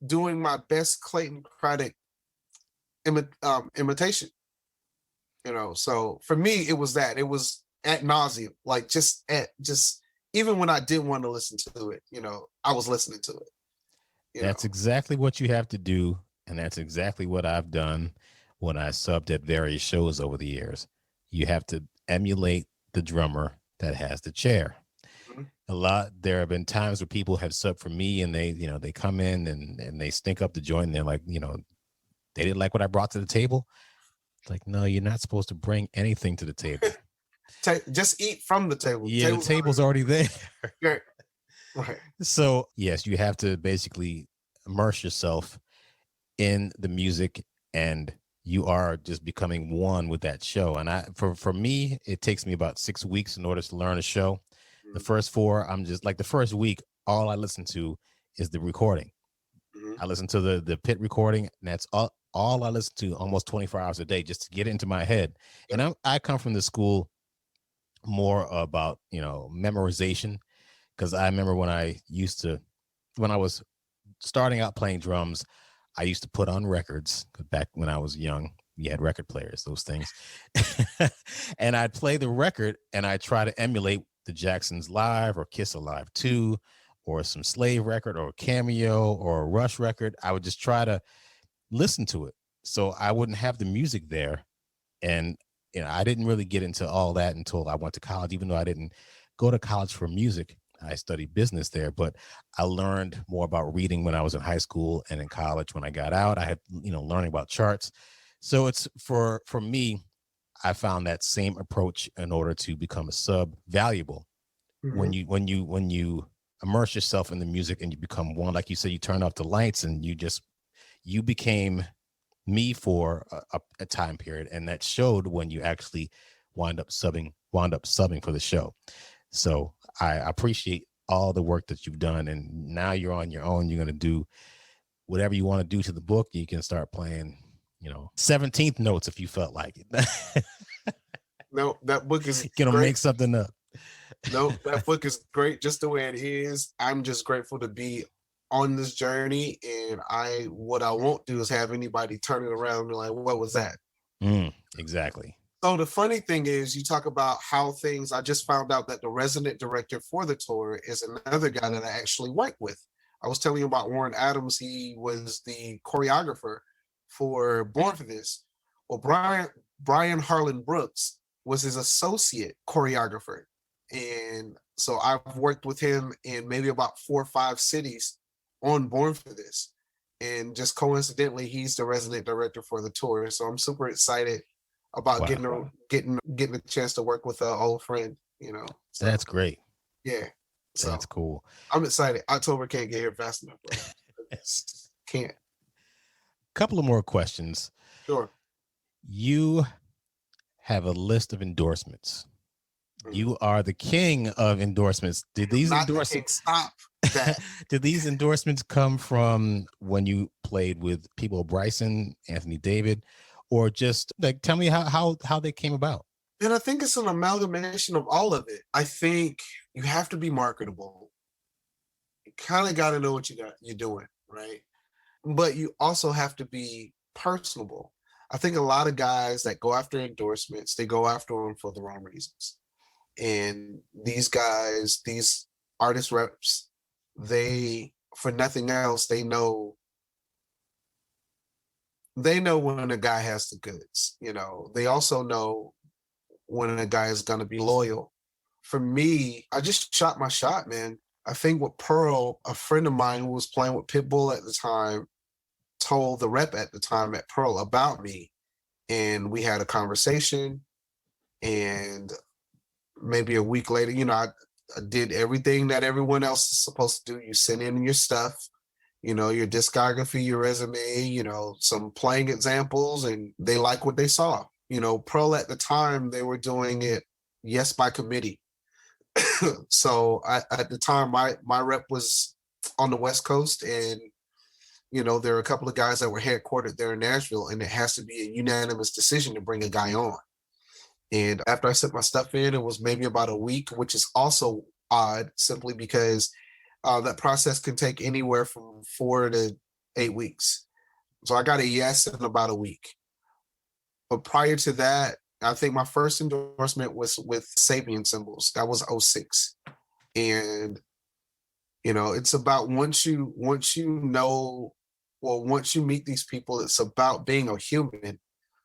doing my best Clayton Craddock imitation. So for me, it was that. It was ad nauseum, like just even when I didn't want to listen to it, I was listening to it. That's exactly what you have to do, and that's exactly what I've done when I subbed at various shows over the years. You have to emulate the drummer that has the chair. There have been times where people have subbed for me and they come in and they stink up the joint and they're like, they didn't like what I brought to the table. It's like, no, you're not supposed to bring anything to the table. Just eat from the table. Yeah, the table's already there. Right. So yes, you have to basically immerse yourself in the music, and you are just becoming one with that show. And for me, it takes me about 6 weeks in order to learn a show. The first 4, I'm just like, the first week, all I listen to is the recording. I listen to the pit recording, and that's all I listen to almost 24 hours a day just to get it into my head. And I come from the school more about, memorization, because I remember when I was starting out playing drums, I used to put on records. Back when I was young, we had record players, those things. And I'd play the record and I'd try to emulate the Jacksons Live or Kiss Alive 2 or some Slave record or Cameo or a Rush record. I would just try to listen to it so I wouldn't have the music there. And I didn't really get into all that until I went to college, even though I didn't go to college for music. I studied business there, but I learned more about reading when I was in high school, and in college when I got out, I had, learning about charts. So it's for me, I found that same approach in order to become a sub valuable. When you immerse yourself in the music and you become one, like you said, you turn off the lights and you became me for a time period, and that showed when you actually wound up subbing for the show. So I appreciate all the work that you've done, and now you're on your own. You're going to do whatever you want to do to the book. You can start playing 17th notes if you felt like it. No, that book is gonna make something up. No, that book is great just the way it is. I'm just grateful to be on this journey, and what I won't do is have anybody turn it around and be like, what was that? Exactly. So the funny thing is, you talk about how I just found out that the resident director for the tour is another guy that I actually work with. I was telling you about Warren Adams. He was the choreographer for Born for This. Well, Brian Harlan Brooks was his associate choreographer. And so I've worked with him in maybe about 4 or 5 cities on Born for This. And just coincidentally, he's the resident director for the tour. So I'm super excited about Wow. getting a chance to work with an old friend, So That's great. yeah. So That's cool. I'm excited. October can't get here fast enough, bro. Can't. Couple of more questions. Sure. You have a list of endorsements. You are the king of endorsements. Did these Not the king. endorsements Stop that. did these endorsements come from when you played with Peabo Bryson, Anthony David, or just like tell me how they came about? And I think it's an amalgamation of all of it. I think you have to be marketable. You kind of got to know what you're doing, right? But you also have to be personable. I think a lot of guys that go after endorsements, they go after them for the wrong reasons. And these guys, these artist reps, they, for nothing else, they know when a guy has the goods. They also know when a guy is going to be loyal. For me, I just shot my shot, man. I think with Pearl, a friend of mine who was playing with Pitbull at the time told the rep at the time at Pearl about me. And we had a conversation. And maybe a week later, I did everything that everyone else is supposed to do. You send in your stuff, your discography, your resume, some playing examples, and they like what they saw. Pearl at the time, they were doing it, yes, by committee. So at the time, my rep was on the West Coast, and there are a couple of guys that were headquartered there in Nashville, and it has to be a unanimous decision to bring a guy on. And after I sent my stuff in, it was maybe about a week, which is also odd, simply because that process can take anywhere from 4 to 8 weeks. So I got a yes in about a week. But prior to that, I think my first endorsement was with Sapien Cymbals. That was 2006. And, it's about once you meet these people, it's about being a human.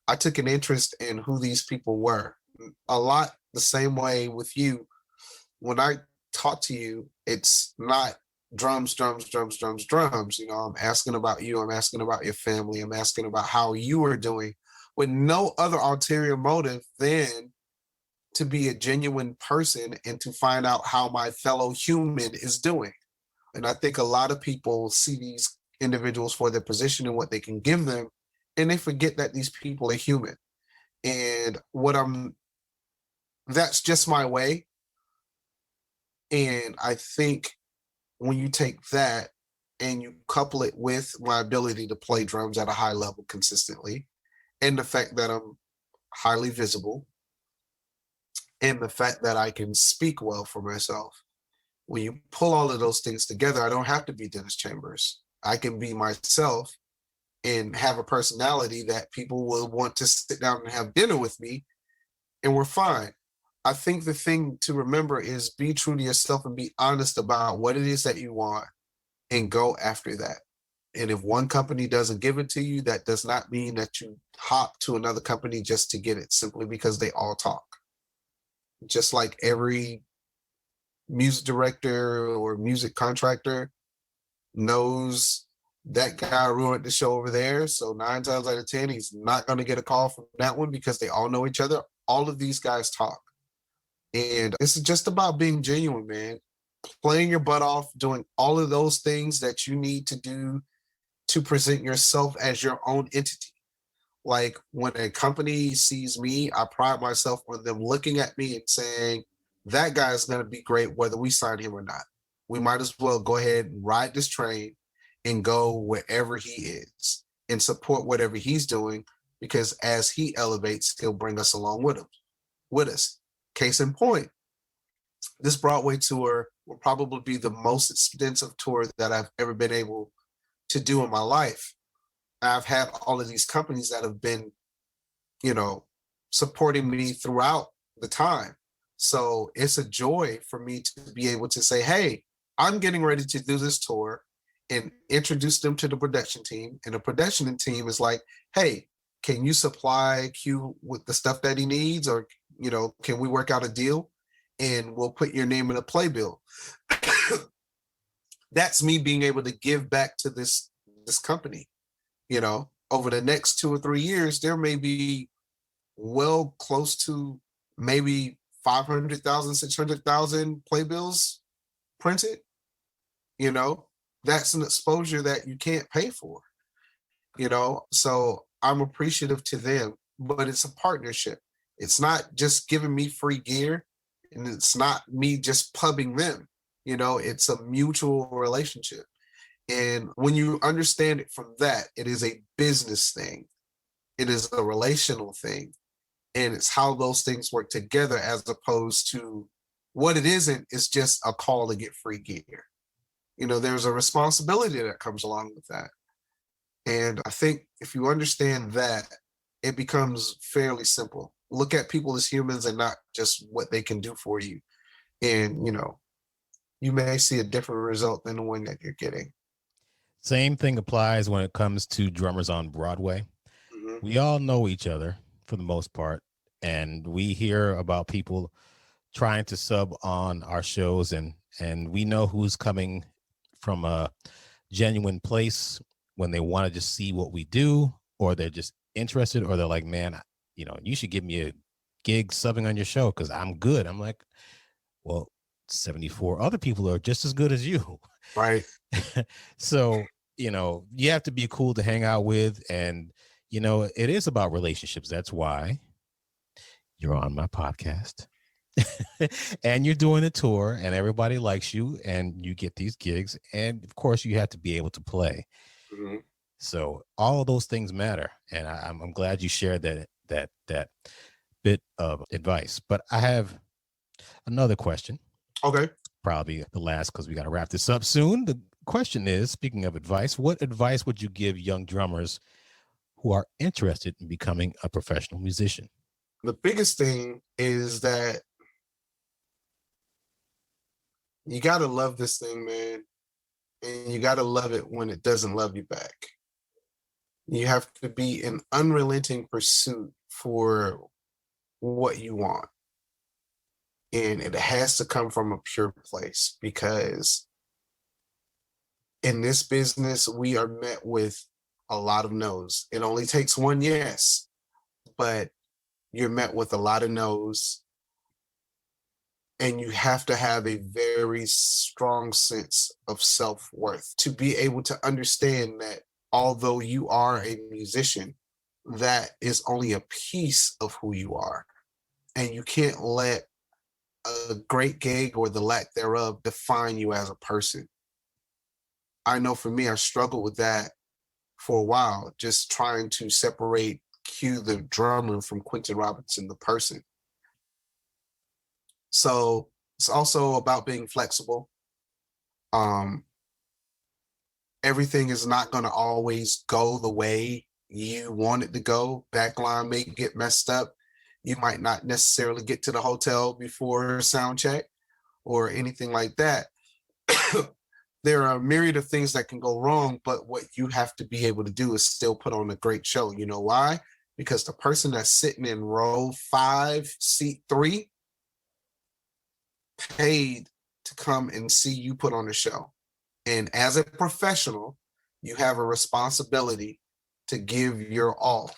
I took an interest in who these people were. A lot the same way with you. When I talk to you, it's not drums, drums, drums, drums, drums. I'm asking about you. I'm asking about your family. I'm asking about how you are doing, with no other ulterior motive than to be a genuine person and to find out how my fellow human is doing. And I think a lot of people see these individuals for their position and what they can give them, and they forget that these people are human. And that's just my way. And I think when you take that and you couple it with my ability to play drums at a high level consistently, and the fact that I'm highly visible, and the fact that I can speak well for myself, when you pull all of those things together, I don't have to be Dennis Chambers. I can be myself and have a personality that people will want to sit down and have dinner with me, and we're fine. I think the thing to remember is be true to yourself and be honest about what it is that you want and go after that. And if one company doesn't give it to you, that does not mean that you hop to another company just to get it, simply because they all talk. Just like every music director or music contractor knows that guy ruined the show over there. So 9 times out of 10, he's not going to get a call from that one because they all know each other. All of these guys talk. And this is just about being genuine, man. Playing your butt off, doing all of those things that you need to do to present yourself as your own entity. Like when a company sees me, I pride myself on them looking at me and saying, that guy is going to be great whether we sign him or not. We might as well go ahead and ride this train and go wherever he is and support whatever he's doing, because as he elevates, he'll bring us along with us. Case in point, this Broadway tour will probably be the most extensive tour that I've ever been able to do in my life. I've had all of these companies that have been, supporting me throughout the time. So it's a joy for me to be able to say, hey, I'm getting ready to do this tour, and introduce them to the production team. And the production team is like, hey, can you supply Q with the stuff that he needs? Or, can we work out a deal? And we'll put your name in a playbill. That's me being able to give back to this company. Over the next 2 or 3 years, there may be well close to maybe 500,000, 600,000 playbills printed. You know, that's an exposure that you can't pay for, you know? So I'm appreciative to them, but it's a partnership. It's not just giving me free gear, and it's not me just pubbing them, you know, it's a mutual relationship. And when you understand it from that, it is a business thing. It is a relational thing. And it's how those things work together, as opposed to what it isn't is just a call to get free gear. You know, there's a responsibility that comes along with that. And I think if you understand that, it becomes fairly simple. Look at people as humans and not just what they can do for you. And, you know, you may see a different result than the one that you're getting. Same thing applies when it comes to drummers on Broadway. Mm-hmm. We all know each other for the most part, and we hear about people trying to sub on our shows, and we know who's coming from a genuine place when they want to just see what we do, or they're just interested, or they're like, man, you know, you should give me a gig subbing on your show because I'm good. I'm like, well, 74 other people are just as good as you. Right. So, you know, you have to be cool to hang out with. And, you know, it is about relationships. That's why you're on my podcast. And you're doing a tour and everybody likes you and you get these gigs. And of course, you have to be able to play. Mm-hmm. So all of those things matter. And I'm glad you shared that bit of advice. But I have another question. Okay. Probably the last, because we got to wrap this up soon. The question is, speaking of advice, what advice would you give young drummers who are interested in becoming a professional musician? The biggest thing is that you got to love this thing, man. And you got to love it when it doesn't love you back. You have to be in unrelenting pursuit for what you want. And it has to come from a pure place, because in this business, we are met with a lot of no's. It only takes one yes, but you're met with a lot of no's. And you have to have a very strong sense of self-worth to be able to understand that although you are a musician, that is only a piece of who you are. And you can't let a great gig or the lack thereof define you as a person. I know for me, I struggled with that for a while, just trying to separate Q the drummer from Quinton Robinson the person. So it's also about being flexible. Everything is not going to always go the way you want it to go. Backline may get messed up. You might not necessarily get to the hotel before sound check or anything like that. There are a myriad of things that can go wrong, but what you have to be able to do is still put on a great show. You know why? Because the person that's sitting in row 5, seat 3, paid to come and see you put on a show. And as a professional, you have a responsibility to give your all.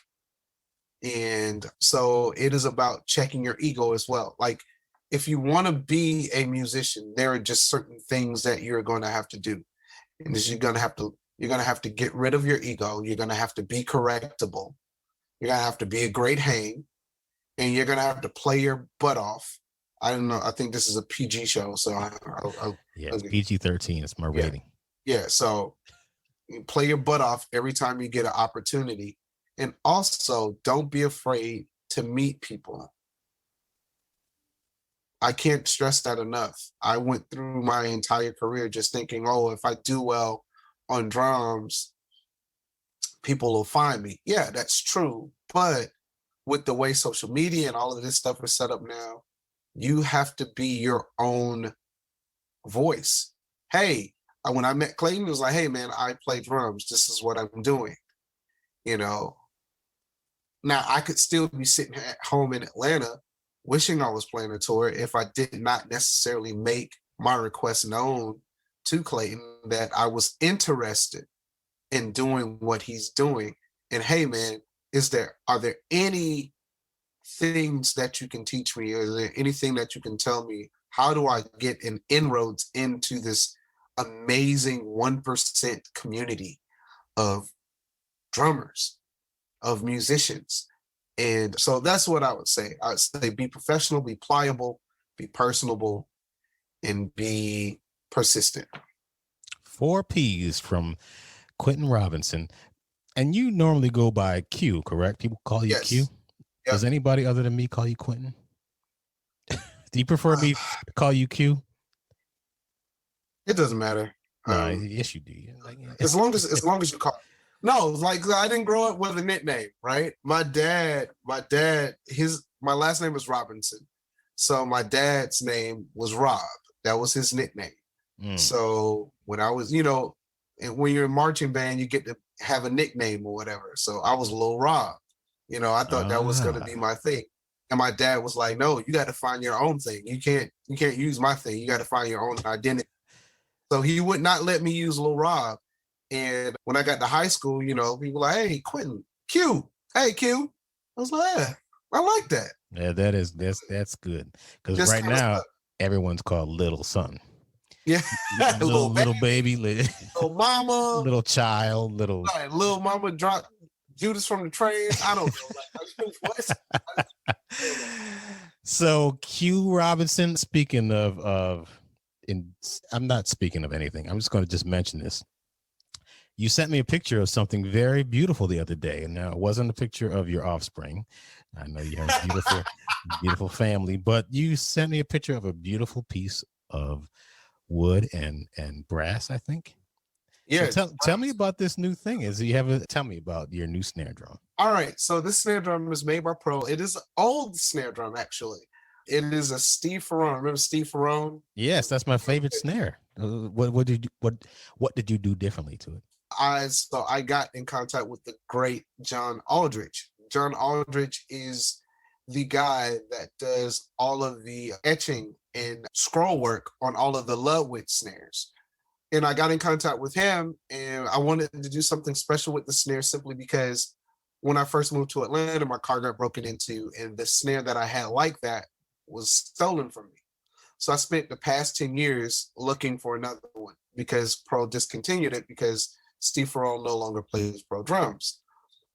And so it is about checking your ego as well. Like, if you want to be a musician, there are just certain things that you're going to have to do. And you're going to have to get rid of your ego. You're going to have to be correctable. You're going to have to be a great hang, and you're going to have to play your butt off. I don't know. I think this is a PG show, so it's PG-13. It's my rating. Yeah. So you play your butt off every time you get an opportunity, and also don't be afraid to meet people. I can't stress that enough. I went through my entire career just thinking, oh, if I do well on drums, people will find me. Yeah, that's true. But with the way social media and all of this stuff is set up now, you have to be your own voice. Hey, when I met Clayton, it was like, hey, man, I play drums. This is what I'm doing. You know, now I could still be sitting at home in Atlanta wishing I was playing a tour if I did not necessarily make my request known to Clayton that I was interested in doing what he's doing. And hey, man, are there any things that you can teach me? Is there anything that you can tell me? How do I get an inroads into this amazing 1% community of drummers, of musicians? And so that's what I would say. I would say be professional, be pliable, be personable, and be persistent. 4 P's from Quinton Robinson. And you normally go by Q, correct? People call you Yes. Q? Yep. Does anybody other than me call you Quinton? Do you prefer me to call you Q? It doesn't matter. No, yes, you do. Like, as long as you call. No, like I didn't grow up with a nickname, right? My dad, my last name is Robinson. So my dad's name was Rob. That was his nickname. So when I was, and when you're in marching band, you get to have a nickname or whatever. So I was Lil Rob. I thought that was going to be my thing. And my dad was like, no, you got to find your own thing. You can't use my thing. You got to find your own identity. So he would not let me use Lil Rob. And when I got to high school, people were like, hey, Quinton, Q. Hey, Q. I was like, yeah, I like that. Yeah, that's good. Because right now, everyone's called little son. Yeah. little baby, little mama. Little child, little mama dropped Judas from the train. I don't know. What? So Q Robinson, speaking I'm not speaking of anything. I'm just going to just mention this. You sent me a picture of something very beautiful the other day. And now it wasn't a picture of your offspring. I know you have a beautiful, beautiful family, but you sent me a picture of a beautiful piece of wood and brass, I think. Yeah. So tell me about this new thing. Tell me about your new snare drum. All right. So this snare drum is made by Pro. It is an old snare drum, actually. It is a Steve Ferrone. Remember Steve Ferrone? Yes, that's my favorite snare. What did you do differently to it? I got in contact with the great John Aldridge. John Aldridge is the guy that does all of the etching and scroll work on all of the Ludwig snares. And I got in contact with him, and I wanted to do something special with the snare simply because when I first moved to Atlanta, my car got broken into, and the snare that I had like that was stolen from me. So I spent the past 10 years looking for another one because Pro discontinued it because Steve Ferrone no longer plays Pro drums.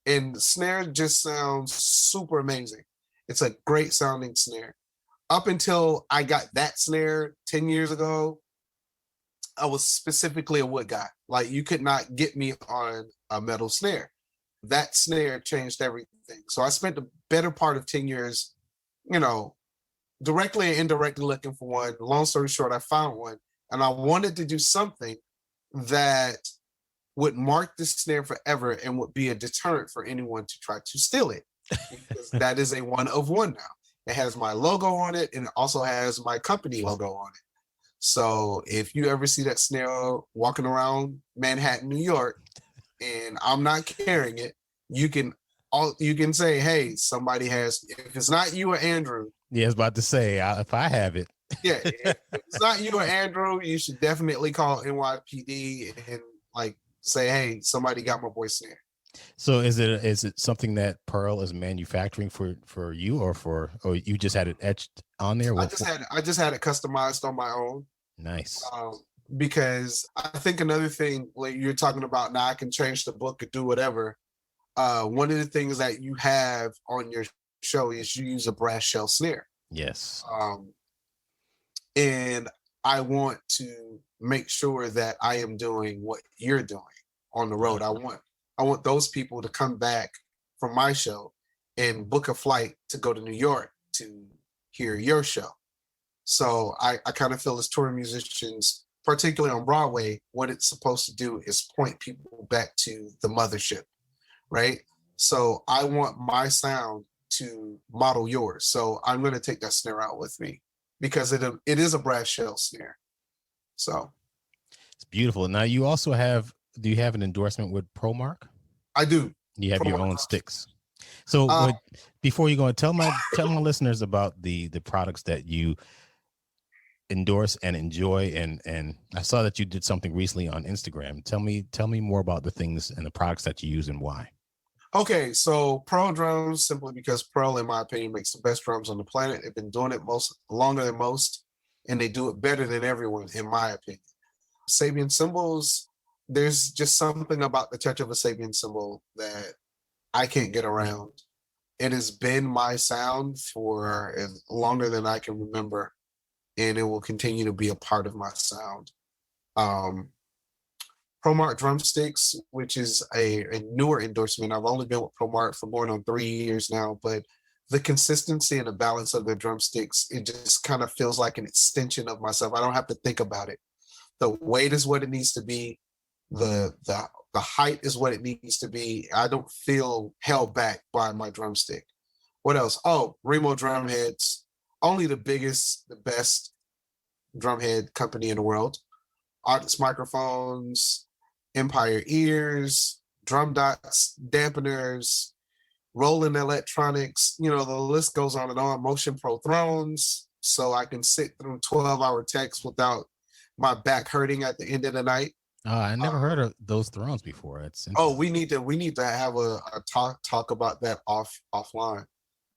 And the snare just sounds super amazing. It's a great sounding snare. Up until I got that snare 10 years ago, I was specifically a wood guy. Like, you could not get me on a metal snare. That snare changed everything. So I spent the better part of 10 years, directly and indirectly looking for one. Long story short, I found one, and I wanted to do something that would mark the snare forever and would be a deterrent for anyone to try to steal it. Because that is a one of one now. It has my logo on it, and it also has my company logo on it. So if you ever see that snare walking around Manhattan, New York, and I'm not carrying it, you can say, hey, somebody has. If it's not you or Andrew. Yeah, I was about to say, if I have it. Yeah, if it's not you or Andrew, you should definitely call NYPD and say, hey, somebody got my boy snare. So is it something that Pearl is manufacturing for you, or you just had it etched on there? I just had it customized on my own. Nice. Because I think another thing, like you're talking about, now I can change the book or do whatever. One of the things that you have on your show is you use a brass shell snare. Yes. And I want to make sure that I am doing what you're doing on the road. I want those people to come back from my show and book a flight to go to New York to hear your show. So I kind of feel as touring musicians, particularly on Broadway, what it's supposed to do is point people back to the mothership, right? So I want my sound to model yours. So I'm going to take that snare out with me because it is a brass shell snare. So it's beautiful. Now you also do you have an endorsement with ProMark? I do. You have your own sticks. So before you go, tell my listeners about the products that you endorse and enjoy, and I saw that you did something recently on Instagram. Tell me more about the things and the products that you use and why. Okay, so Pearl drums, simply because Pearl, in my opinion, makes the best drums on the planet. They've been doing it longer than most, and they do it better than everyone, in my opinion. Sabian cymbals, there's just something about the touch of a Sabian cymbal that I can't get around. It has been my sound for longer than I can remember, and it will continue to be a part of my sound. ProMark drumsticks, which is a newer endorsement. I've only been with ProMark for going on 3 years now, but the consistency and the balance of the drumsticks, it just kind of feels like an extension of myself. I don't have to think about it. The weight is what it needs to be. The height is what it needs to be. I don't feel held back by my drumstick. What else? Oh, Remo drum heads. Only the biggest, the best drumhead company in the world. Artist microphones, Empire ears, drum dots, dampeners, Roland electronics. You know, the list goes on and on. Motion Pro thrones, so I can sit through 12-hour texts without my back hurting at the end of the night. I never heard of those thrones before. We need to have a talk about that offline.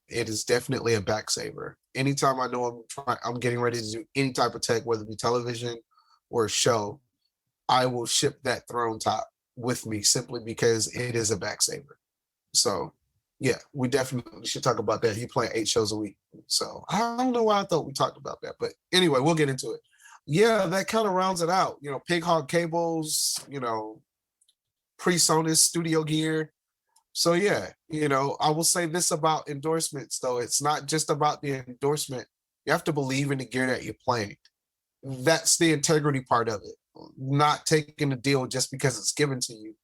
It is definitely a back saver. Anytime I know I'm getting ready to do any type of tech, whether it be television or a show, I will ship that throne top with me simply because it is a back saver. So yeah, we definitely should talk about that. He playing 8 shows a week. So I don't know why I thought we talked about that, but anyway, we'll get into it. Yeah, that kind of rounds it out. You know, Pig Hog cables, you know, PreSonus studio gear. So yeah, you know, I will say this about endorsements though. It's not just about the endorsement. You have to believe in the gear that you're playing. That's the integrity part of it. Not taking a deal just because it's given to you.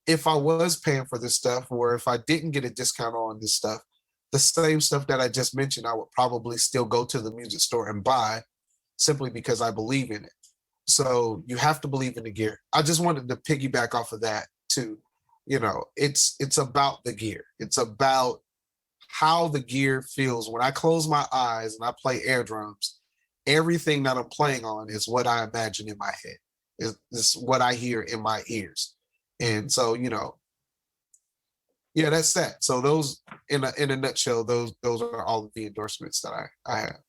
If I was paying for this stuff, or if I didn't get a discount on this stuff, the same stuff that I just mentioned, I would probably still go to the music store and buy, simply because I believe in it. So you have to believe in the gear. I just wanted to piggyback off of that too. You know, it's about the gear. It's about how the gear feels. When I close my eyes and I play air drums, everything that I'm playing on is what I imagine in my head. Is what I hear in my ears. And so, you know, yeah, that's that. So those, in a nutshell, those are all of the endorsements that I have.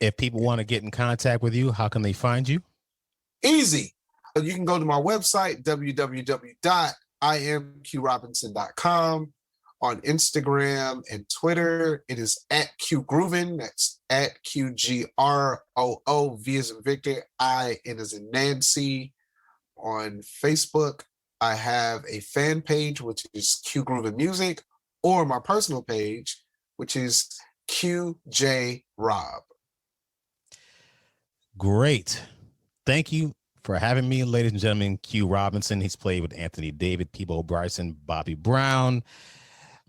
If people want to get in contact with you, how can they find you? Easy. You can go to my website, www.imqrobinson.com. On Instagram and Twitter, it is @QGroovin. That's @QGROO. V as in Victor, I N as in Nancy. On Facebook, I have a fan page, which is QGroovin Music, or my personal page, which is QJ Rob. Great. Thank you for having me, ladies and gentlemen. Q Robinson. He's played with Anthony David, Peabo Bryson, Bobby Brown,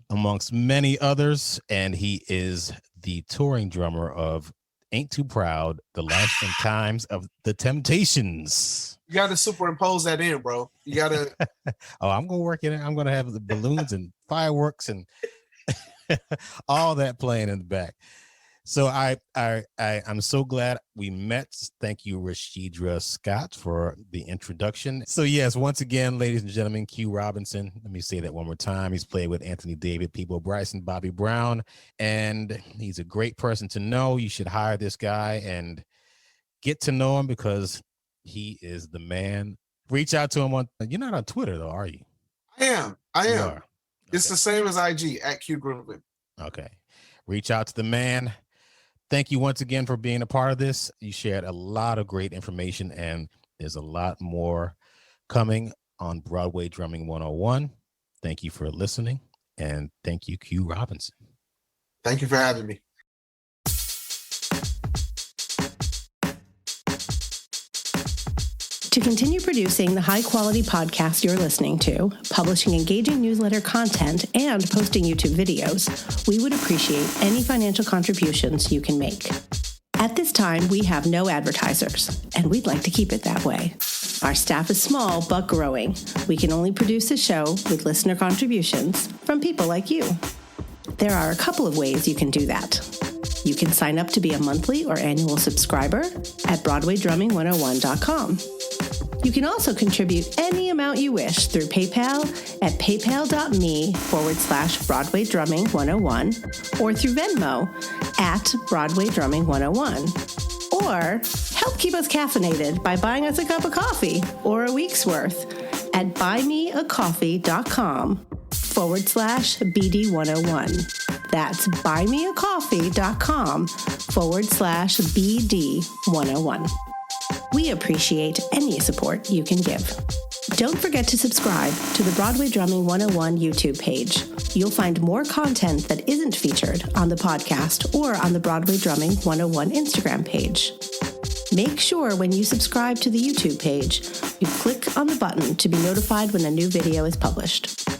amongst many others, and he is the touring drummer of Ain't Too Proud, The Life and Times of the Temptations. You got to superimpose that in, bro. You got to. Oh, I'm going to work in it. I'm going to have the balloons and fireworks and all that playing in the back. So I'm so glad we met. Thank you, Rashidra Scott, for the introduction. So yes, once again, ladies and gentlemen, Q Robinson. Let me say that one more time. He's played with Anthony David, Peabo Bryson, Bobby Brown, and he's a great person to know. You should hire this guy and get to know him because he is the man. Reach out to him on. You're not on Twitter though, are you? I am. Okay. It's the same as IG @QGroovin. Okay. Reach out to the man. Thank you once again for being a part of this. You shared a lot of great information, and there's a lot more coming on Broadway Drumming 101. Thank you for listening, and thank you, Q Robinson. Thank you for having me. To continue producing the high-quality podcast you're listening to, publishing engaging newsletter content, and posting YouTube videos, we would appreciate any financial contributions you can make. At this time, we have no advertisers, and we'd like to keep it that way. Our staff is small but growing. We can only produce a show with listener contributions from people like you. There are a couple of ways you can do that. You can sign up to be a monthly or annual subscriber at BroadwayDrumming101.com. You can also contribute any amount you wish through PayPal at paypal.me/Broadway Drumming 101 or through Venmo at Broadway Drumming 101. Or help keep us caffeinated by buying us a cup of coffee or a week's worth at buymeacoffee.com/BD101. That's buymeacoffee.com/BD101. We appreciate any support you can give. Don't forget to subscribe to the Broadway Drumming 101 YouTube page. You'll find more content that isn't featured on the podcast or on the Broadway Drumming 101 Instagram page. Make sure when you subscribe to the YouTube page, you click on the button to be notified when a new video is published.